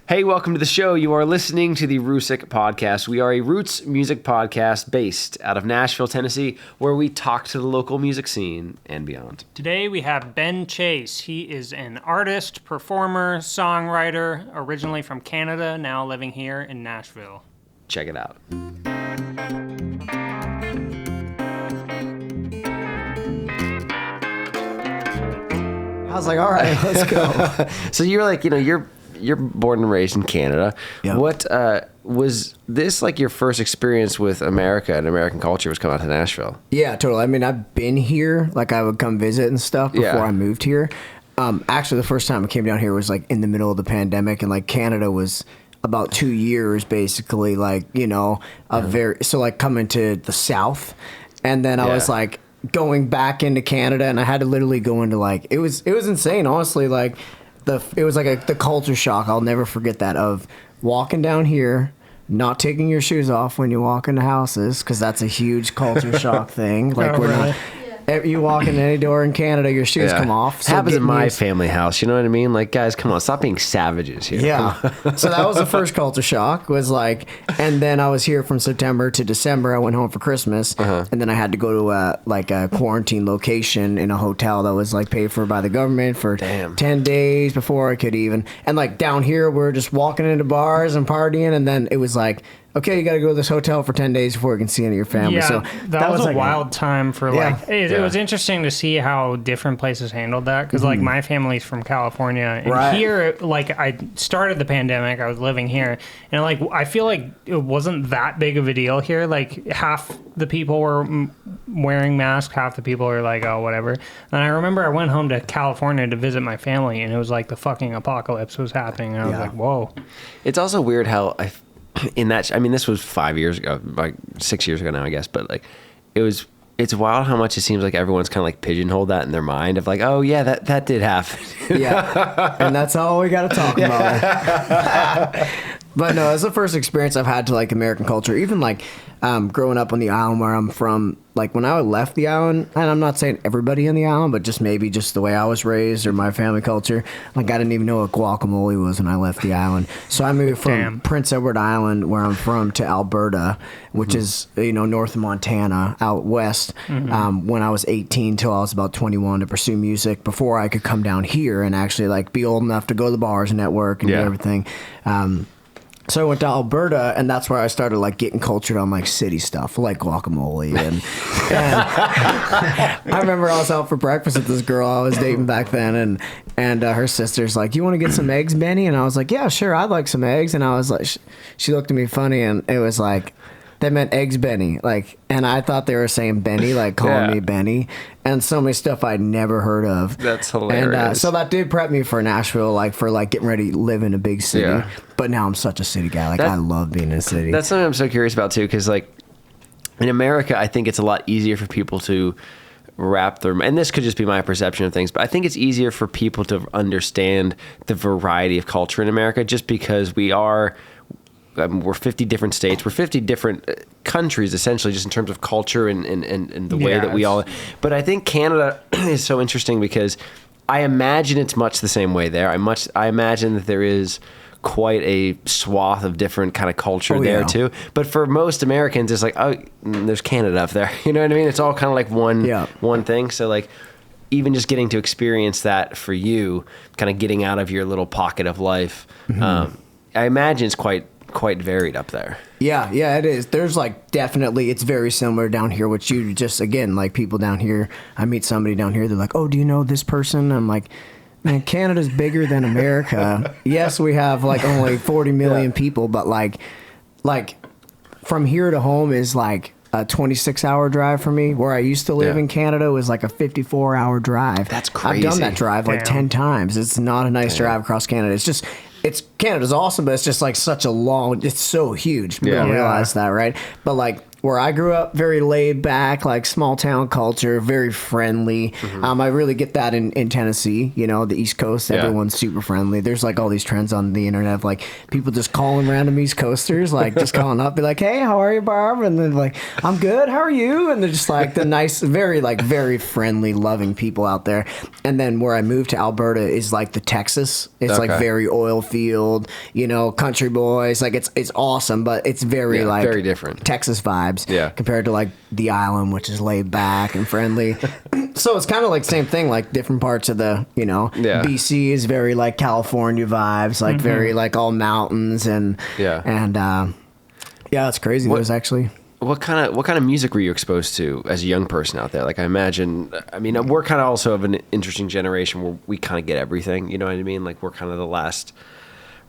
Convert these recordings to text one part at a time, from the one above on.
Hey, welcome to the show. You are listening to the Roosic podcast. We are a roots music podcast based out of Nashville, Tennessee, where we talk to the local music scene and beyond. Today we have Ben Chase. He is an artist, performer, songwriter, originally from Canada, now living here in Nashville. Check it out. I was like, all right, let's go. So you're like, you're born and raised in Canada. Yep. What was this like your first experience with America and American culture was coming out to Nashville? Yeah, totally. I mean, I've been here. Like, I would come visit and stuff before I moved here. Actually, the first time I came down here was like in the middle of the pandemic, and like Canada was about 2 years, basically. Like, so like coming to the South, and then I was like going back into Canada, and I had to literally go into like it was insane, honestly. Like it was like the culture shock. I'll never forget that, of walking down here, not taking your shoes off when you walk into houses, because that's a huge culture shock thing. Like you walk in any door in Canada, your shoes come off. So happens in my family house. You know what I mean? Like, guys, come on, stop being savages here. Yeah. So that was the first culture shock. Was like, and then I was here from September to December. I went home for Christmas, and then I had to go to a quarantine location in a hotel that was like paid for by the government for 10 days before I could even. And like down here, we're just walking into bars and partying, and then it was like, okay, you got to go to this hotel for 10 days before you can see any of your family. Yeah, so that was a like wild time for it was interesting to see how different places handled that, because like my family's from California, and here, like, I started the pandemic, I was living here, and like I feel like it wasn't that big of a deal here. Like half the people were wearing masks, half the people were like, oh, whatever. And I remember I went home to California to visit my family, and it was like the fucking apocalypse was happening, and I was like, whoa. It's also weird how this was 5 years ago, like 6 years ago now, I guess, but like it's wild how much it seems like everyone's kind of like pigeonholed that in their mind of like, oh yeah, that did happen. Yeah. And that's all we got to talk about. But no, it's the first experience I've had to like American culture, even like growing up on the island where I'm from. Like when I left the island, and I'm not saying everybody on the island, but just maybe just the way I was raised or my family culture, like I didn't even know what guacamole was when I left the island. So I moved from Prince Edward Island, where I'm from, to Alberta, which is, north of Montana, out west, when I was 18 till I was about 21 to pursue music before I could come down here and actually like be old enough to go to the bars and network and do everything. So I went to Alberta, and that's where I started like getting cultured on like city stuff, like guacamole. And I remember I was out for breakfast with this girl I was dating back then, and her sister's like, "You want to get some eggs, Benny?" And I was like, "Yeah, sure, I'd like some eggs." And I was like, she looked at me funny, and it was like, they meant eggs Benny, like, and I thought they were saying Benny, like calling me Benny, and so many stuff I'd never heard of. That's hilarious. And so that did prep me for Nashville, like for like getting ready to live in a big city. Yeah. But now I'm such a city guy. Like I love being in a city. That's something I'm so curious about too, because like in America, I think it's a lot easier for people to wrap their, and this could just be my perception of things, but I think it's easier for people to understand the variety of culture in America, just because we're 50 different states. We're 50 different countries, essentially, just in terms of culture and the way that we all... But I think Canada is so interesting because I imagine it's much the same way there. I imagine that there is quite a swath of different kind of culture there, too. But for most Americans, it's like, oh, there's Canada up there. You know what I mean? It's all kind of like one thing. So, like, even just getting to experience that for you, kind of getting out of your little pocket of life, I imagine it's quite varied up there. Yeah, it is. There's like definitely, it's very similar down here, which you just, again, like people down here, I meet somebody down here, they're like, oh, do you know this person? I'm like, man, Canada's bigger than America. Yes, we have like only 40 million people, but like from here to home is like a 26-hour drive for me. Where I used to live in Canada was like a 54-hour drive. That's crazy. I've done that drive like 10 times. It's not a nice drive across Canada. Canada's awesome, but it's just like such a long, it's so huge. People don't realize that, right? But like where I grew up, very laid back, like small town culture, very friendly. I really get that in Tennessee, you know, the East Coast, everyone's super friendly. There's like all these trends on the internet of like people just calling random East Coasters, like just calling up, be like, hey, how are you, Barb? And then like, I'm good, how are you? And they're just like the nice, very friendly, loving people out there. And then where I moved to Alberta is like the Texas. It's like very oil field, you know, country boys. Like it's awesome, but it's very very different Texas vibes compared to like the island, which is laid back and friendly. So it's kind of like same thing, like different parts of the, you know, BC is very like California vibes, like very like all mountains and it's crazy. There's actually. What kind of music were you exposed to as a young person out there? Like I mean, we're kind of also of an interesting generation where we kind of get everything. You know what I mean? Like we're kind of the last.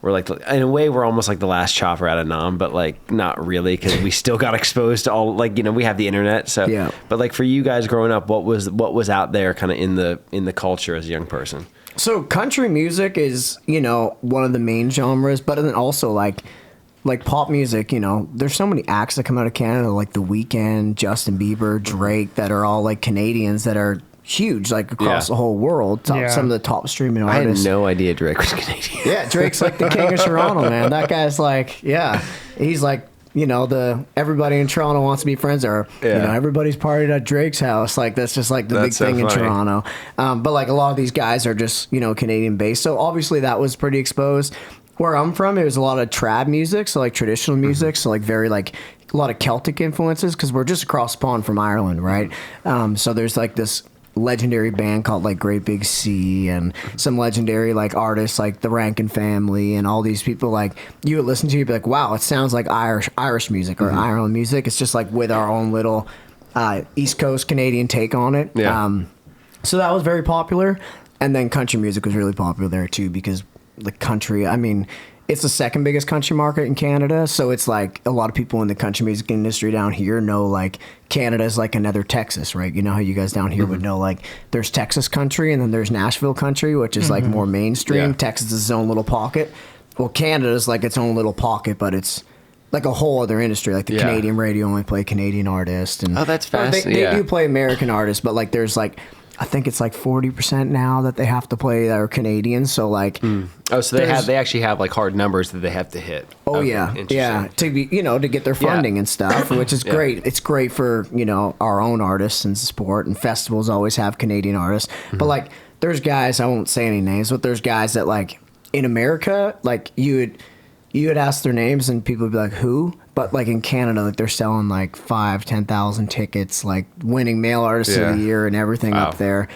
We're like, in a way, we're almost like the last chopper out of Nam, but like not really, because we still got exposed to all, like, you know, we have the internet. So, but like for you guys growing up, what was out there kind of in the culture as a young person? So country music is, you know, one of the main genres, but then also like pop music, you know, there's so many acts that come out of Canada, like The Weeknd, Justin Bieber, Drake, that are all like Canadians that are huge, like across the whole world. Some of the top streaming artists. I had no idea Drake was Canadian. Yeah, Drake's like the king of Toronto, man. That guy's like, he's like, you know, everybody in Toronto wants to be friends, or you know, everybody's partied at Drake's house. Like that's just like the big thing in Toronto. But like a lot of these guys are just, you know, Canadian based. So obviously that was pretty exposed. Where I'm from, it was a lot of trad music, so like traditional music, so like very like a lot of Celtic influences, because we're just across the pond from Ireland, right? So there's like this legendary band called like Great Big Sea, and some legendary like artists like the Rankin Family, and all these people like you would listen to, you'd be like, wow, it sounds like Irish music or Ireland music. It's just like with our own little East Coast Canadian take on it. So that was very popular, and then country music was really popular there too, because the country, I mean, it's the second biggest country market in Canada, so it's like a lot of people in the country music industry down here know like Canada is like another Texas, right? You know how you guys down here would know like there's Texas country and then there's Nashville country, which is like more mainstream. Texas is its own little pocket. Well, Canada's like its own little pocket, but it's like a whole other industry. Like the Canadian radio only play Canadian artists, and that's fascinating. They do play American artists, but like there's like, I think it's like 40% now that they have to play that are Canadian. So like, so they actually have like hard numbers that they have to hit. Oh yeah, to be, you know, to get their funding and stuff, which is great. It's great for, you know, our own artists and support, and festivals always have Canadian artists. But like, there's guys, I won't say any names, but there's guys that like in America, like you would ask their names and people would be like, who? But like in Canada, like they're selling like 5,000-10,000 tickets, like winning male artist of the year and everything up there.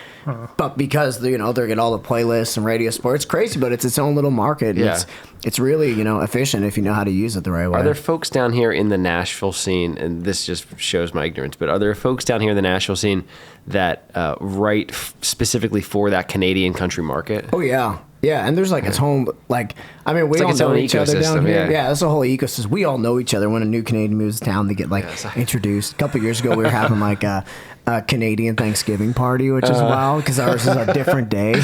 But because, you know, they get all the playlists and radio sports, it's crazy, but it's its own little market. And it's really, you know, efficient if you know how to use it the right way. Are there folks down here in the Nashville scene, and this just shows my ignorance, but are there folks down here in the Nashville scene that write specifically for that Canadian country market? Oh yeah. Yeah, and there's like its home, like, I mean, we all know each other down here. Yeah, that's a whole ecosystem. We all know each other. When a new Canadian moves to town, they get like introduced. A couple years ago, we were having like a Canadian Thanksgiving party, which is wild because ours is a different day.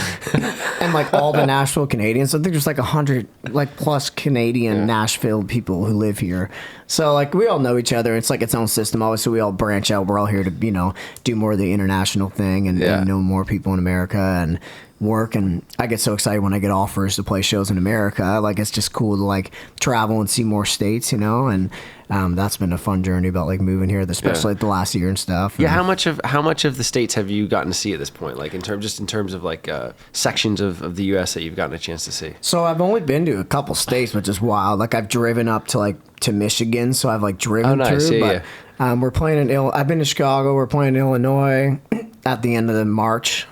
And like all the Nashville Canadians, I think there's like 100 like plus Canadian Nashville people who live here. So like we all know each other. It's like its own system. Obviously, we all branch out. We're all here to, you know, do more of the international thing and know more people in America and work. And I get so excited when I get offers to play shows in America. Like it's just cool to like travel and see more states, you know. And that's been a fun journey about like moving here, especially like the last year and stuff. Yeah, how much of the states have you gotten to see at this point? Like in terms of like sections of the U.S. that you've gotten a chance to see. So I've only been to a couple states, which is wild. Like I've driven up to Michigan, so I've like driven through. But we're playing in I've been to Chicago. We're playing in Illinois at the end of the March.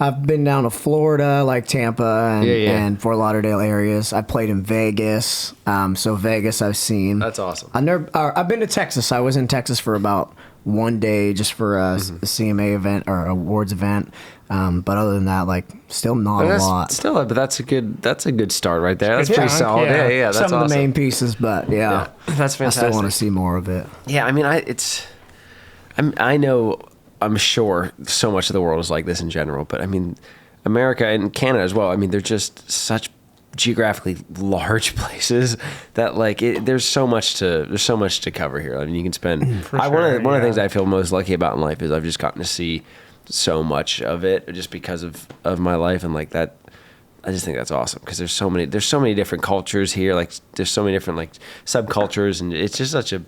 I've been down to Florida, like Tampa and Fort Lauderdale areas. I played in Vegas, so Vegas I've seen. That's awesome. I've been to Texas. I was in Texas for about one day just for a CMA event or awards event. But other than that, like, still not a lot. But that's a good start right there. That's pretty solid. Yeah, that's some awesome. of the main pieces, but that's fantastic. I still want to see more of it. Yeah, I mean, I know. I'm sure so much of the world is like this in general, but I mean, America and Canada as well. I mean, they're just such geographically large places that like there's so much to cover here. I mean, you can spend. One of the things I feel most lucky about in life is I've just gotten to see so much of it just because of my life, and like that. I just think that's awesome because there's so many different cultures here. Like there's so many different like subcultures, and it's just such a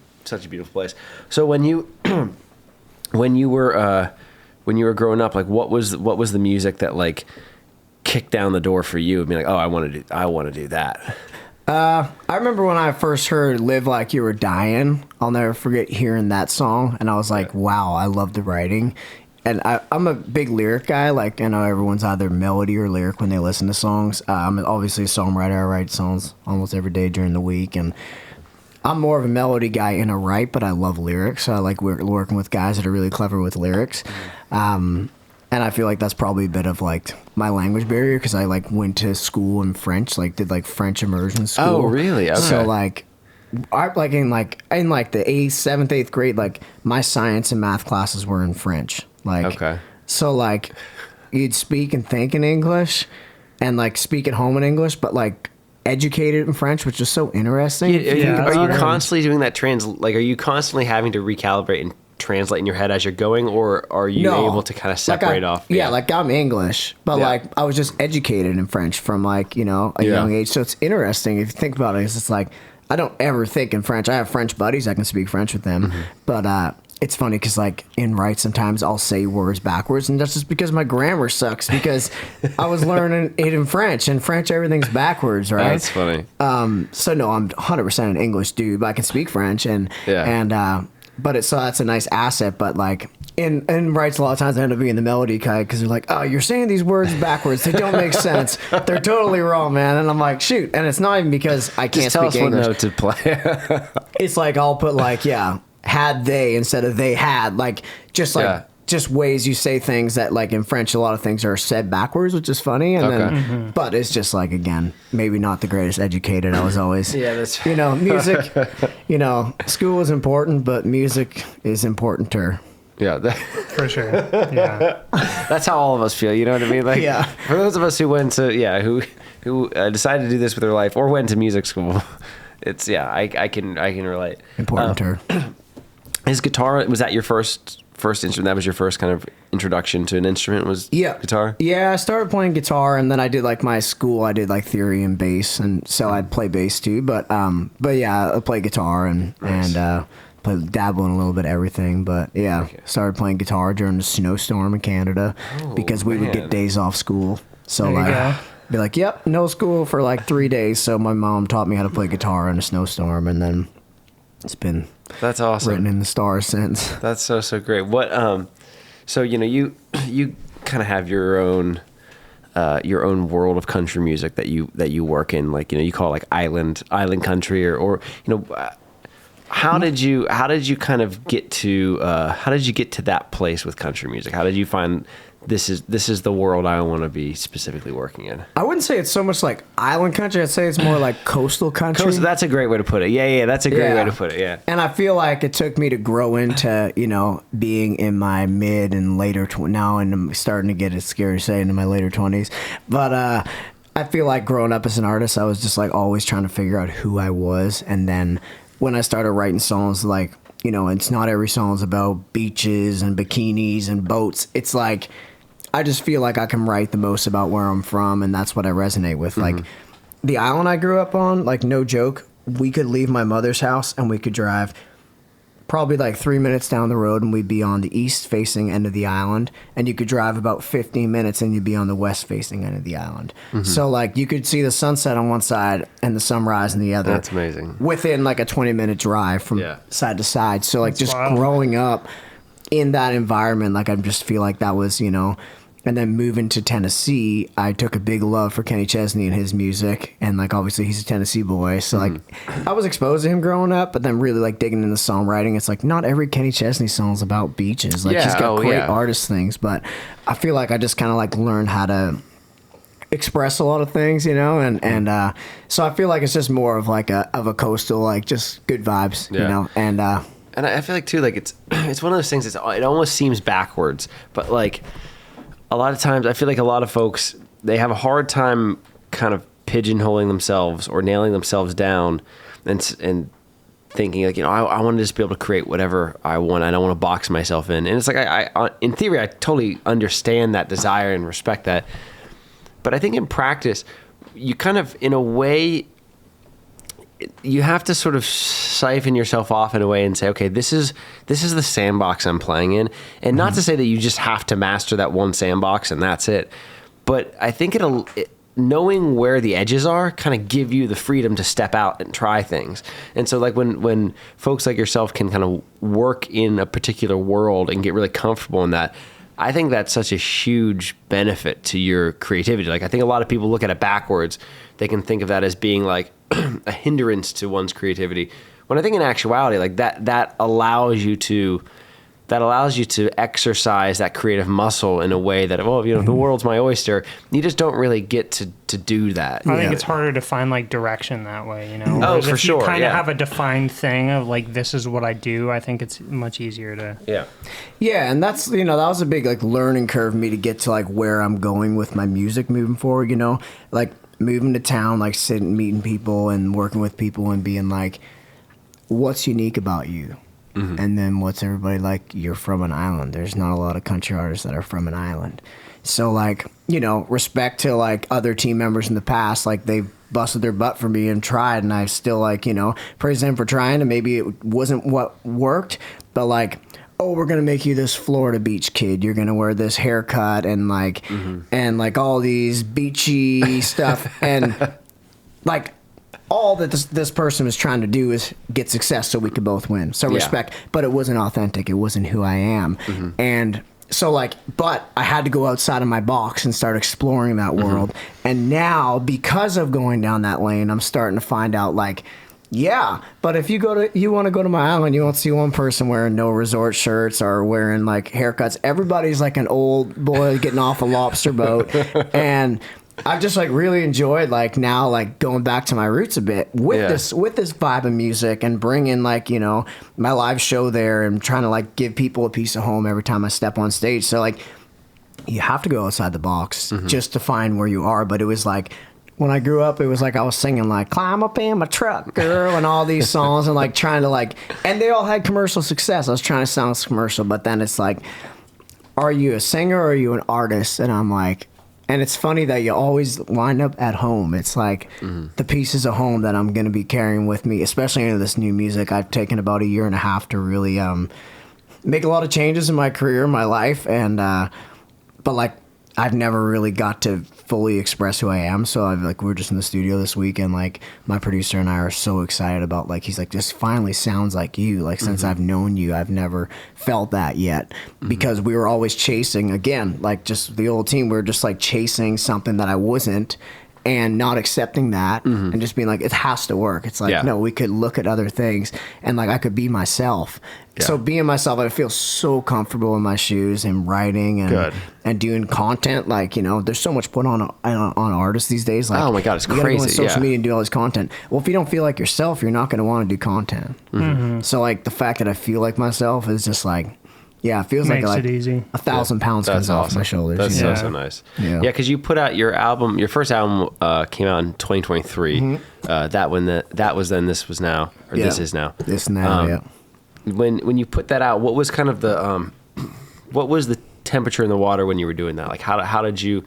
beautiful place. So when you were growing up, like what was the music that like kicked down the door for you and be like, oh, I want to do that? I remember when I first heard "Live Like You Were Dying." I'll never forget hearing that song, and I was like, wow, I love the writing. And I'm a big lyric guy. Like, I know everyone's either melody or lyric when they listen to songs. I'm obviously a songwriter. I write songs almost every day during the week. And I'm more of a melody guy in a write, but I love lyrics. So I like working with guys that are really clever with lyrics. And I feel like that's probably a bit of like my language barrier because I like went to school in French, like did like French immersion school. Oh, really? Okay. So like, in the 8th, 7th, 8th grade, like my science and math classes were in French. Like, okay. So like you'd speak and think in English and like speak at home in English, but like educated in French, which is so interesting. Are you constantly doing that are you constantly having to recalibrate and translate in your head as you're going, or are you able to kind of separate off? Yeah, like I'm English, but like I was just educated in French from like, a young age. So it's interesting if you think about it. It's like I don't ever think in French. I have French buddies. I can speak French with them, but it's funny because like in write sometimes I'll say words backwards, and that's just because my grammar sucks because I was learning it in French, and French everything's backwards, right? That's funny. So no, I'm 100% an English dude, but I can speak French, but so that's a nice asset. But like in writes a lot of times I end up being the melody guy because they're like, oh, you're saying these words backwards, they don't make sense, they're totally wrong, man. And I'm like, shoot. And it's not even because I can't speak English. Just tell us what note to play. It's like I'll put like had they instead of they had, like just ways you say things that like in French a lot of things are said backwards, which is funny. And then but it's just like, again, maybe not the greatest educated. I was always that's music, school is important, but music is importanter. Yeah, for sure. Yeah, that's how all of us feel. You know what I mean? Like, for those of us who went to who decided to do this with their life or went to music school, it's I can relate. Importanter. His guitar, was that your first instrument? That was your first kind of introduction to an instrument, was guitar? Yeah, I started playing guitar, and then I did like my school, I did like theory and bass, and so I'd play bass too. But yeah, I play guitar and dabble in a little bit of everything. But started playing guitar during the snowstorm in Canada because we would get days off school. So be like, yep, no school for like 3 days. So my mom taught me how to play guitar in a snowstorm, and then it's been that's awesome written in the stars since. That's so great. What so you kind of have your own world of country music that you work in, like you call it like island country or how did you kind of get to that place with country music? How did you find this is the world I want to be specifically working in? I wouldn't say it's so much like island country. I'd say it's more like coastal country. That's a great way to put it. Yeah, that's a great way to put it. Yeah. And I feel like it took me to grow into, being in my mid and later now, and I'm starting to get, it's scary to say, into my later 20s. But I feel like growing up as an artist, I was just like always trying to figure out who I was. And then when I started writing songs, like, it's not every song's about beaches and bikinis and boats. It's like, I just feel like I can write the most about where I'm from, and that's what I resonate with. Like, the island I grew up on, like, no joke, we could leave my mother's house and we could drive probably like 3 minutes down the road and we'd be on the east-facing end of the island, and you could drive about 15 minutes and you'd be on the west-facing end of the island. So, like, you could see the sunset on one side and the sunrise on the other. That's amazing. Within, like, a 20-minute drive from side to side. So, like, that's just growing up in that environment, like, I just feel like that was, And then moving to Tennessee, I took a big love for Kenny Chesney and his music. And, like, obviously he's a Tennessee boy. So, like, I was exposed to him growing up, but then really, like, digging into songwriting. It's like, not every Kenny Chesney song is about beaches. Like, he's got great artist things. But I feel like I just kind of, like, learned how to express a lot of things, And so I feel like it's just more of, like, a coastal, like, just good vibes, And I feel like, too, like, it's one of those things, it almost seems backwards. But, like, a lot of times I feel like a lot of folks, they have a hard time kind of pigeonholing themselves or nailing themselves down and thinking like, I want to just be able to create whatever I want. I don't want to box myself in. And it's like, I in theory, I totally understand that desire and respect that. But I think in practice, you kind of, in a way, you have to sort of siphon yourself off in a way and say, okay, this is the sandbox I'm playing in. And not to say that you just have to master that one sandbox and that's it. But I think knowing where the edges are kind of give you the freedom to step out and try things. And so like when folks like yourself can kind of work in a particular world and get really comfortable in that, I think that's such a huge benefit to your creativity. Like I think a lot of people look at it backwards. They can think of that as being like a hindrance to one's creativity. When I think in actuality, like that allows you to exercise that creative muscle in a way that, the world's my oyster. You just don't really get to do that. I think it's harder to find like direction that way, Oh, for sure. If you kind of have a defined thing of like, this is what I do, I think it's much easier to. Yeah. Yeah. And that's, that was a big like learning curve for me to get to like where I'm going with my music moving forward, like moving to town, like sitting, meeting people and working with people and being like, what's unique about you? Mm-hmm. And then what's everybody like? You're from an island. There's not a lot of country artists that are from an island. So like, respect to like other team members in the past, like they busted their butt for me and tried, and I still like, praise them for trying, and maybe it wasn't what worked, but like, oh, we're gonna make you this Florida beach kid. You're gonna wear this haircut and like, and like all these beachy stuff, and like, all that this person was trying to do is get success so we could both win. So respect, but it wasn't authentic. It wasn't who I am. Mm-hmm. And so like, but I had to go outside of my box and start exploring that world. Mm-hmm. And now because of going down that lane, I'm starting to find out like, yeah, but if you want to go to my island, you won't see one person wearing no resort shirts or wearing like haircuts. Everybody's like an old boy getting off a lobster boat. And I've just like really enjoyed like now like going back to my roots a bit with this vibe of music and bringing like my live show there and trying to like give people a piece of home every time I step on stage. So like you have to go outside the box just to find where you are. But it was like when I grew up, it was like I was singing like "Climb Up in My Truck, Girl" and all these songs and like trying to like, and they all had commercial success. I was trying to sound commercial, but then it's like, are you a singer or are you an artist? And I'm like. And it's funny that you always wind up at home. It's like the pieces of home that I'm going to be carrying with me, especially into this new music. I've taken about a year and a half to really make a lot of changes in my career, my life. And but like I've never really got to fully express who I am. So we're just in the studio this week, and like my producer and I are so excited about like he's like, this finally sounds like you. Like since I've known you, I've never felt that yet because we were always chasing again, like just the old team. We were just like chasing something that I wasn't. And not accepting that and just being like, it has to work. It's like, no, we could look at other things and like I could be myself. Yeah. So being myself, I feel so comfortable in my shoes and writing and doing content. Like, there's so much put on artists these days. Like, oh my God, it's crazy. You gotta go on social media and do all this content. Well, if you don't feel like yourself, you're not going to want to do content. So like the fact that I feel like myself is just like, yeah, it feels makes like it easy. 1,000 pounds comes off my shoulders. That's so nice. Yeah, because you put out your album. Your first album came out in 2023. That was then. This was now, or this is now. This now. Yeah. When you put that out, what was kind of the what was the temperature in the water when you were doing that? Like how did you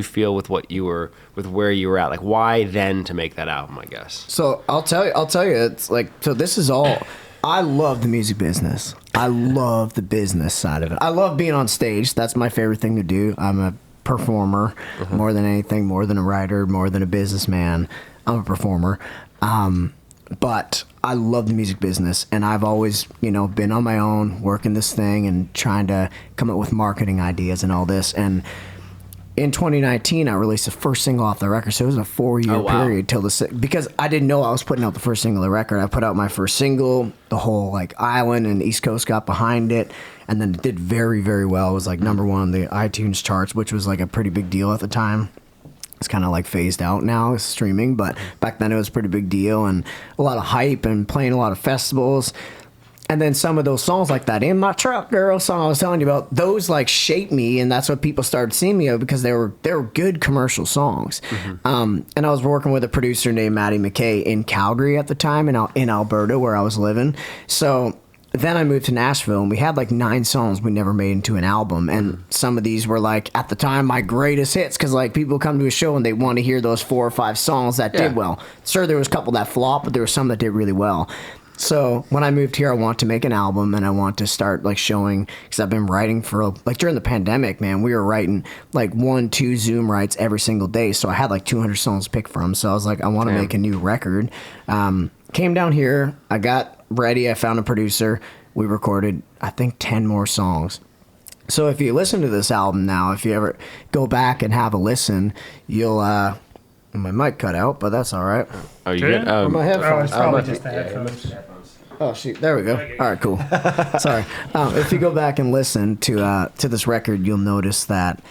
feel with where you were at? Like why then to make that album? I guess. So I'll tell you, it's like this is all. I love the music business. I love the business side of it. I love being on stage. That's my favorite thing to do. I'm a performer more than anything, more than a writer, more than a businessman. I'm a performer. But I love the music business, and I've always, been on my own, working this thing and trying to come up with marketing ideas and all this. And in 2019, I released the first single off the record, so it was a 4-year period till because I didn't know I was putting out the first single of the record. I put out my first single, the whole like island and East Coast got behind it, and then it did very, very well. It was like number one on the iTunes charts, which was like a pretty big deal at the time. It's kind of like phased out now, it's streaming, but back then it was a pretty big deal and a lot of hype and playing a lot of festivals. And then some of those songs like that In My Truck Girl song I was telling you about, those like shaped me, and that's what people started seeing me of, because they were good commercial songs. And I was working with a producer named Maddie McKay in Calgary at the time, in Alberta where I was living. So then I moved to Nashville, and we had like 9 songs we never made into an album. And some of these were like, at the time, my greatest hits, because like people come to a show and they want to hear those 4 or 5 songs that did well. Sure, there was a couple that flopped, but there were some that did really well. So when I moved here, I want to make an album, and I want to start like showing, because I've been writing for like during the pandemic, man, we were writing like 1-2 Zoom writes every single day. So I had like 200 songs to pick from. So I was like, I want to make a new record. Came down here, I got ready, I found a producer. We recorded, I think, 10 more songs. So if you listen to this album now, if you ever go back and have a listen, you'll my mic cut out, but that's all right. Are you good? My headphones. It's probably just the headphones. Oh shoot! There we go. All right, cool. Sorry. If you go back and listen to this record, you'll notice that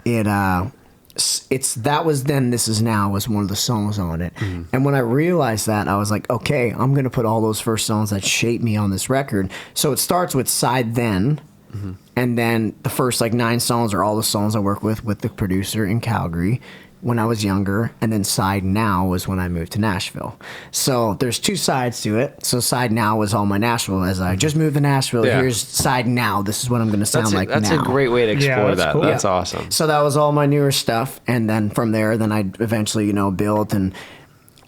it's That Was Then, This Is Now was one of the songs on it. And when I realized that, I was like, okay, I'm gonna put all those first songs that shaped me on this record. So it starts with Side Then, and then the first like 9 songs are all the songs I work with the producer in Calgary when I was younger, and then Side Now was when I moved to Nashville. So there's 2 sides to it. So Side Now was all my Nashville, as I just moved to Nashville. Here's Side Now. This is what I'm going to sound like now. That's a great way to explore that. Cool. That's awesome. So that was all my newer stuff, and then from there, then I eventually, built, and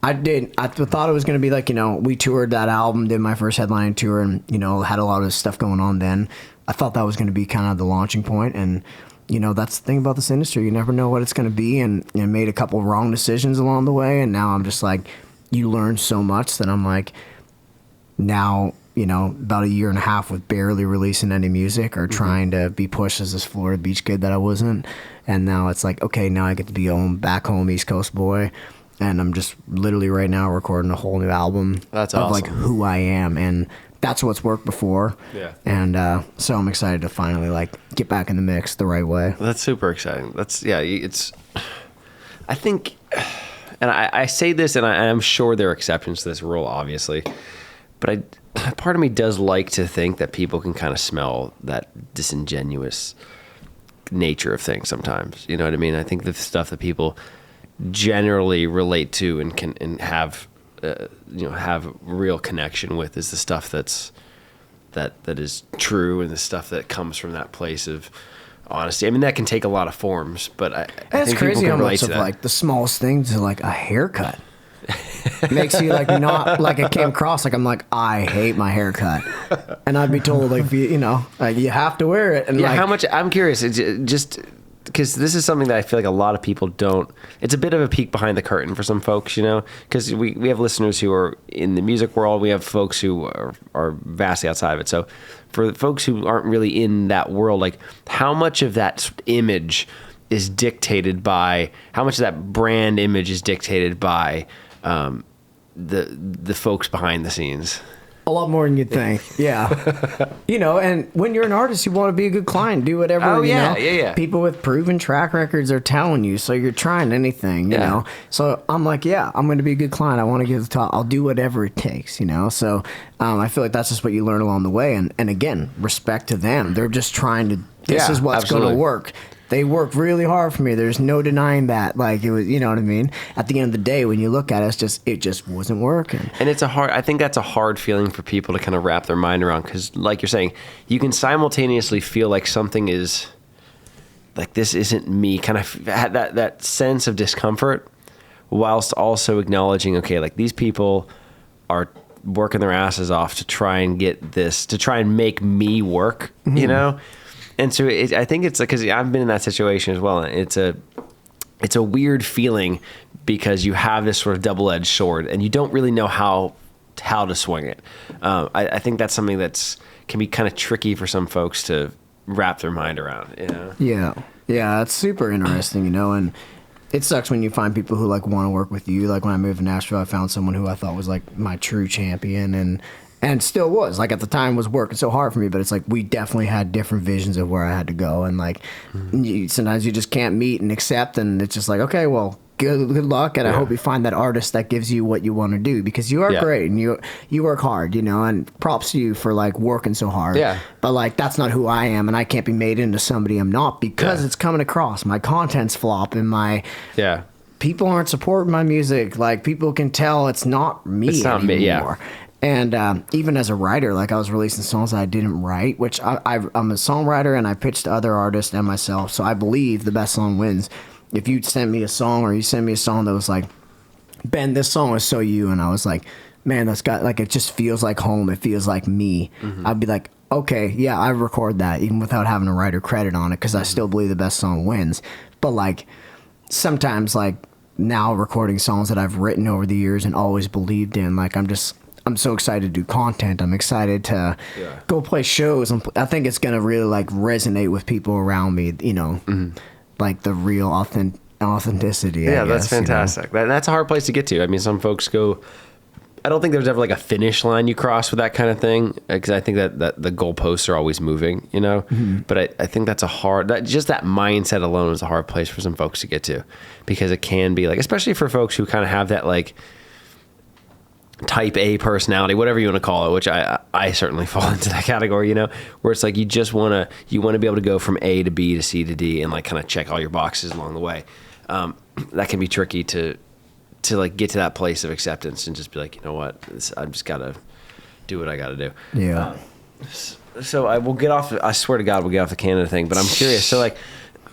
I thought it was going to be like, we toured that album, did my first headline tour, and, had a lot of stuff going on then. I thought that was going to be kind of the launching point, and that's the thing about this industry. You never know what it's going to be, and made a couple wrong decisions along the way. And now I'm just like, you learn so much that I'm like, now, about a year and a half with barely releasing any music or trying to be pushed as this Florida beach kid that I wasn't. And now it's like, okay, now I get to be back home East Coast boy. And I'm just literally right now recording a whole new album. That's of awesome. Like who I am. And that's what's worked before. Yeah. And so I'm excited to finally like get back in the mix the right way. That's super exciting. I think, and I say this, and I'm sure there are exceptions to this rule, obviously, but part of me does like to think that people can kind of smell that disingenuous nature of things sometimes. You know what I mean? I think the stuff that people generally relate to and can have have real connection with is the stuff that is true, and the stuff that comes from that place of honesty. I mean, that can take a lot of forms, but I think crazy people can how relate much to of that. like the smallest things to like a haircut makes you like not like it came across like I'm like, I hate my haircut, and I'd be told like like you have to wear it. And yeah, like, how much? I'm curious. It's just because this is something that I feel like a lot of people don't. It's a bit of a peek behind the curtain for some folks, because we have listeners who are in the music world. We have folks who are vastly outside of it. So for folks who aren't really in that world, like how much of that image is dictated by, how much of that brand image is dictated by the folks behind the scenes? a lot more than you'd think. Yeah. And when you're an artist, you want to be a good client, do whatever. Oh, yeah. People with proven track records are telling you, so you're trying anything, you know. So I'm like, yeah, I'm going to be a good client. I want to give the top. I'll do whatever it takes, So I feel like that's just what you learn along the way. And again, respect to them. They're just trying to, this is what's going to work. They worked really hard for me. There's no denying that. Like, it was, you know what I mean? At the end of the day, when you look at it, it just wasn't working. And I think that's a hard feeling for people to kind of wrap their mind around. Because like you're saying, you can simultaneously feel like something is, like, this isn't me, kind of had that sense of discomfort, whilst also acknowledging, okay, like these people are working their asses off to try and get this, to try and make me work, And so I think it's because I've been in that situation as well. It's a weird feeling because you have this sort of double-edged sword and you don't really know how to swing it. I think that's something can be kind of tricky for some folks to wrap their mind around. Yeah, it's super interesting, and it sucks when you find people who like want to work with you. Like when I moved to Nashville, I found someone who I thought was like my true champion and still was, like, at the time was working so hard for me, but it's like we definitely had different visions of where I had to go, and like sometimes you just can't meet and accept, and it's just like, okay, well, good luck, and I hope you find that artist that gives you what you want to do, because you are great and you work hard, you know, and props to you for like working so hard. Yeah. But like, that's not who I am, and I can't be made into somebody I'm not, because it's coming across. My content's flopping. People aren't supporting my music. Like, people can tell it's not me anymore. And even as a writer, like, I was releasing songs that I didn't write, which I'm a songwriter, and I pitch to other artists and myself. So I believe the best song wins. If you send me a song, or you send me a song that was like, Ben, this song is so you, and I was like, man, that's got, like, it just feels like home. It feels like me. I'd be like, okay, yeah, I record that, even without having a writer credit on it, because I still believe the best song wins. But like, sometimes, like, now recording songs that I've written over the years and always believed in, like, I'm so excited to do content. I'm excited to go play shows. I think it's gonna really like resonate with people around me, you know, like the real authenticity. Yeah, that's fantastic. You know? That's a hard place to get to. I mean, some folks go, I don't think there's ever like a finish line you cross with that kind of thing, because I think that the goalposts are always moving, you know. But I think that's just that mindset alone is a hard place for some folks to get to, because it can be like, especially for folks who kind of have that like type A personality, whatever you want to call it, which I certainly fall into that category, you know, where it's like you want to be able to go from A to B to C to D and like kind of check all your boxes along the way. That can be tricky to like get to that place of acceptance and just be like, you know what, I've just got to do what I got to do. Yeah. So I will get off. I swear to God, we'll get off the Canada thing. But I'm curious. So like,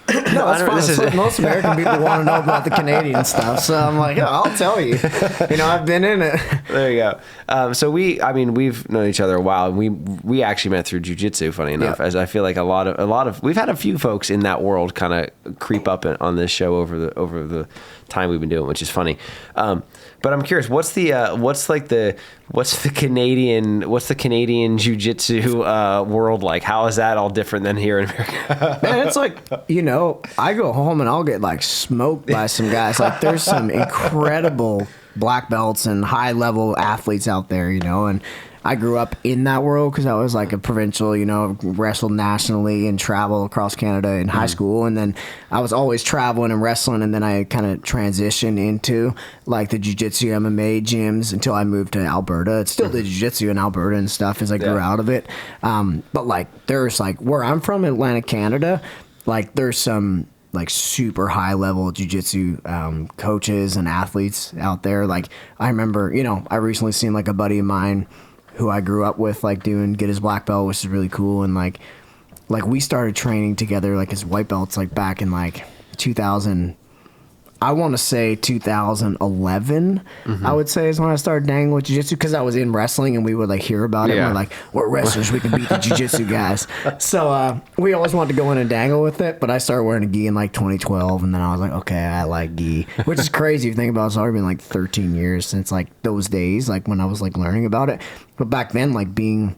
no, that's fine. Most American people want to know about the Canadian stuff, so I'm like, yeah, I'll tell you. You know, I've been in it. There you go. So we've known each other a while, and we actually met through jiu-jitsu, funny enough. As I feel like a lot of we've had a few folks in that world kind of creep up on this show over the time we've been doing, which is funny. But I'm curious, what's the Canadian jiu-jitsu world like? How is that all different than here in America? Man, it's like, you know, I go home and I'll get like smoked by some guys. Like, there's some incredible black belts and high level athletes out there, you know, and I grew up in that world because I was like a provincial, you know, wrestled nationally and traveled across Canada in high school. And then I was always traveling and wrestling. And then I kind of transitioned into like the jiu-jitsu MMA gyms until I moved to Alberta. It's still the jiu-jitsu in Alberta and stuff as I grew out of it. But like, there's like where I'm from, Atlantic, Canada, like there's some like super high level jiu-jitsu coaches and athletes out there. Like, I remember, you know, I recently seen like a buddy of mine who I grew up with, like, get his black belt, which is really cool. And like we started training together, like his white belts, like back in like 2000, I want to say 2011, I would say is when I started dangling with jiu-jitsu, because I was in wrestling and we would like hear about it. And we're like, we're wrestlers, we can beat the jiu-jitsu guys. So we always wanted to go in and dangle with it, but I started wearing a gi in like 2012, and then I was like, okay, I like gi, which is crazy if you think about it. It's already been like 13 years since like those days, like when I was like learning about it. But back then, like being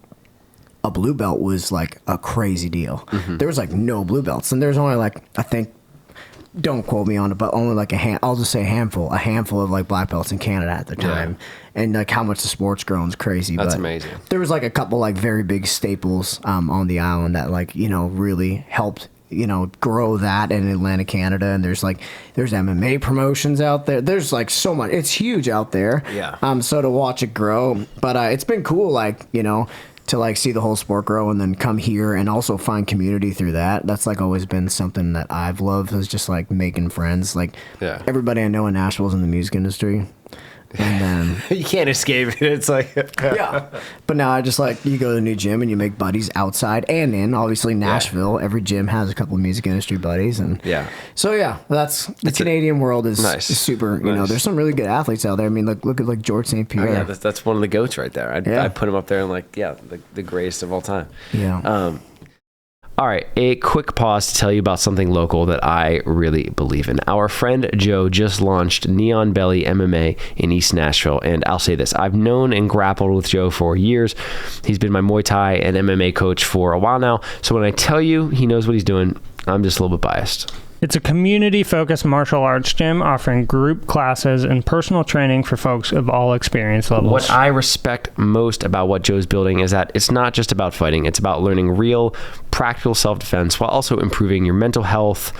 a blue belt was like a crazy deal. There was like no blue belts, and there's only like, I think, don't quote me on it, but only like I'll just say a handful of like black belts in Canada at the time. And like how much the sport's grown is crazy. That's amazing. There was like a couple like very big staples on the island that like, you know, really helped, you know, grow that in Atlantic, Canada. And there's MMA promotions out there. There's like so much. It's huge out there. Yeah. So to watch it grow, but it's been cool, like, you know, to like see the whole sport grow and then come here and also find community through that. That's like always been something that I've loved, is just like making friends. Like everybody I know in Nashville is in the music industry. And then you can't escape it. It's like but now I just like, you go to the new gym and you make buddies outside and in. Obviously Nashville, every gym has a couple of music industry buddies, and so that's the Canadian world is super. You know, there's some really good athletes out there. I mean, look at like George St. Pierre. Oh, yeah, that's one of the goats right there. I put him up there and like the greatest of all time. All right, a quick pause to tell you about something local that I really believe in. Our friend Joe just launched Neon Belly MMA in East Nashville, and I'll say this, I've known and grappled with Joe for years. He's been my Muay Thai and MMA coach for a while now, so when I tell you he knows what he's doing, I'm just a little bit biased. It's a community-focused martial arts gym offering group classes and personal training for folks of all experience levels. What I respect most about what Joe's building is that it's not just about fighting. It's about learning real, practical self-defense while also improving your mental health,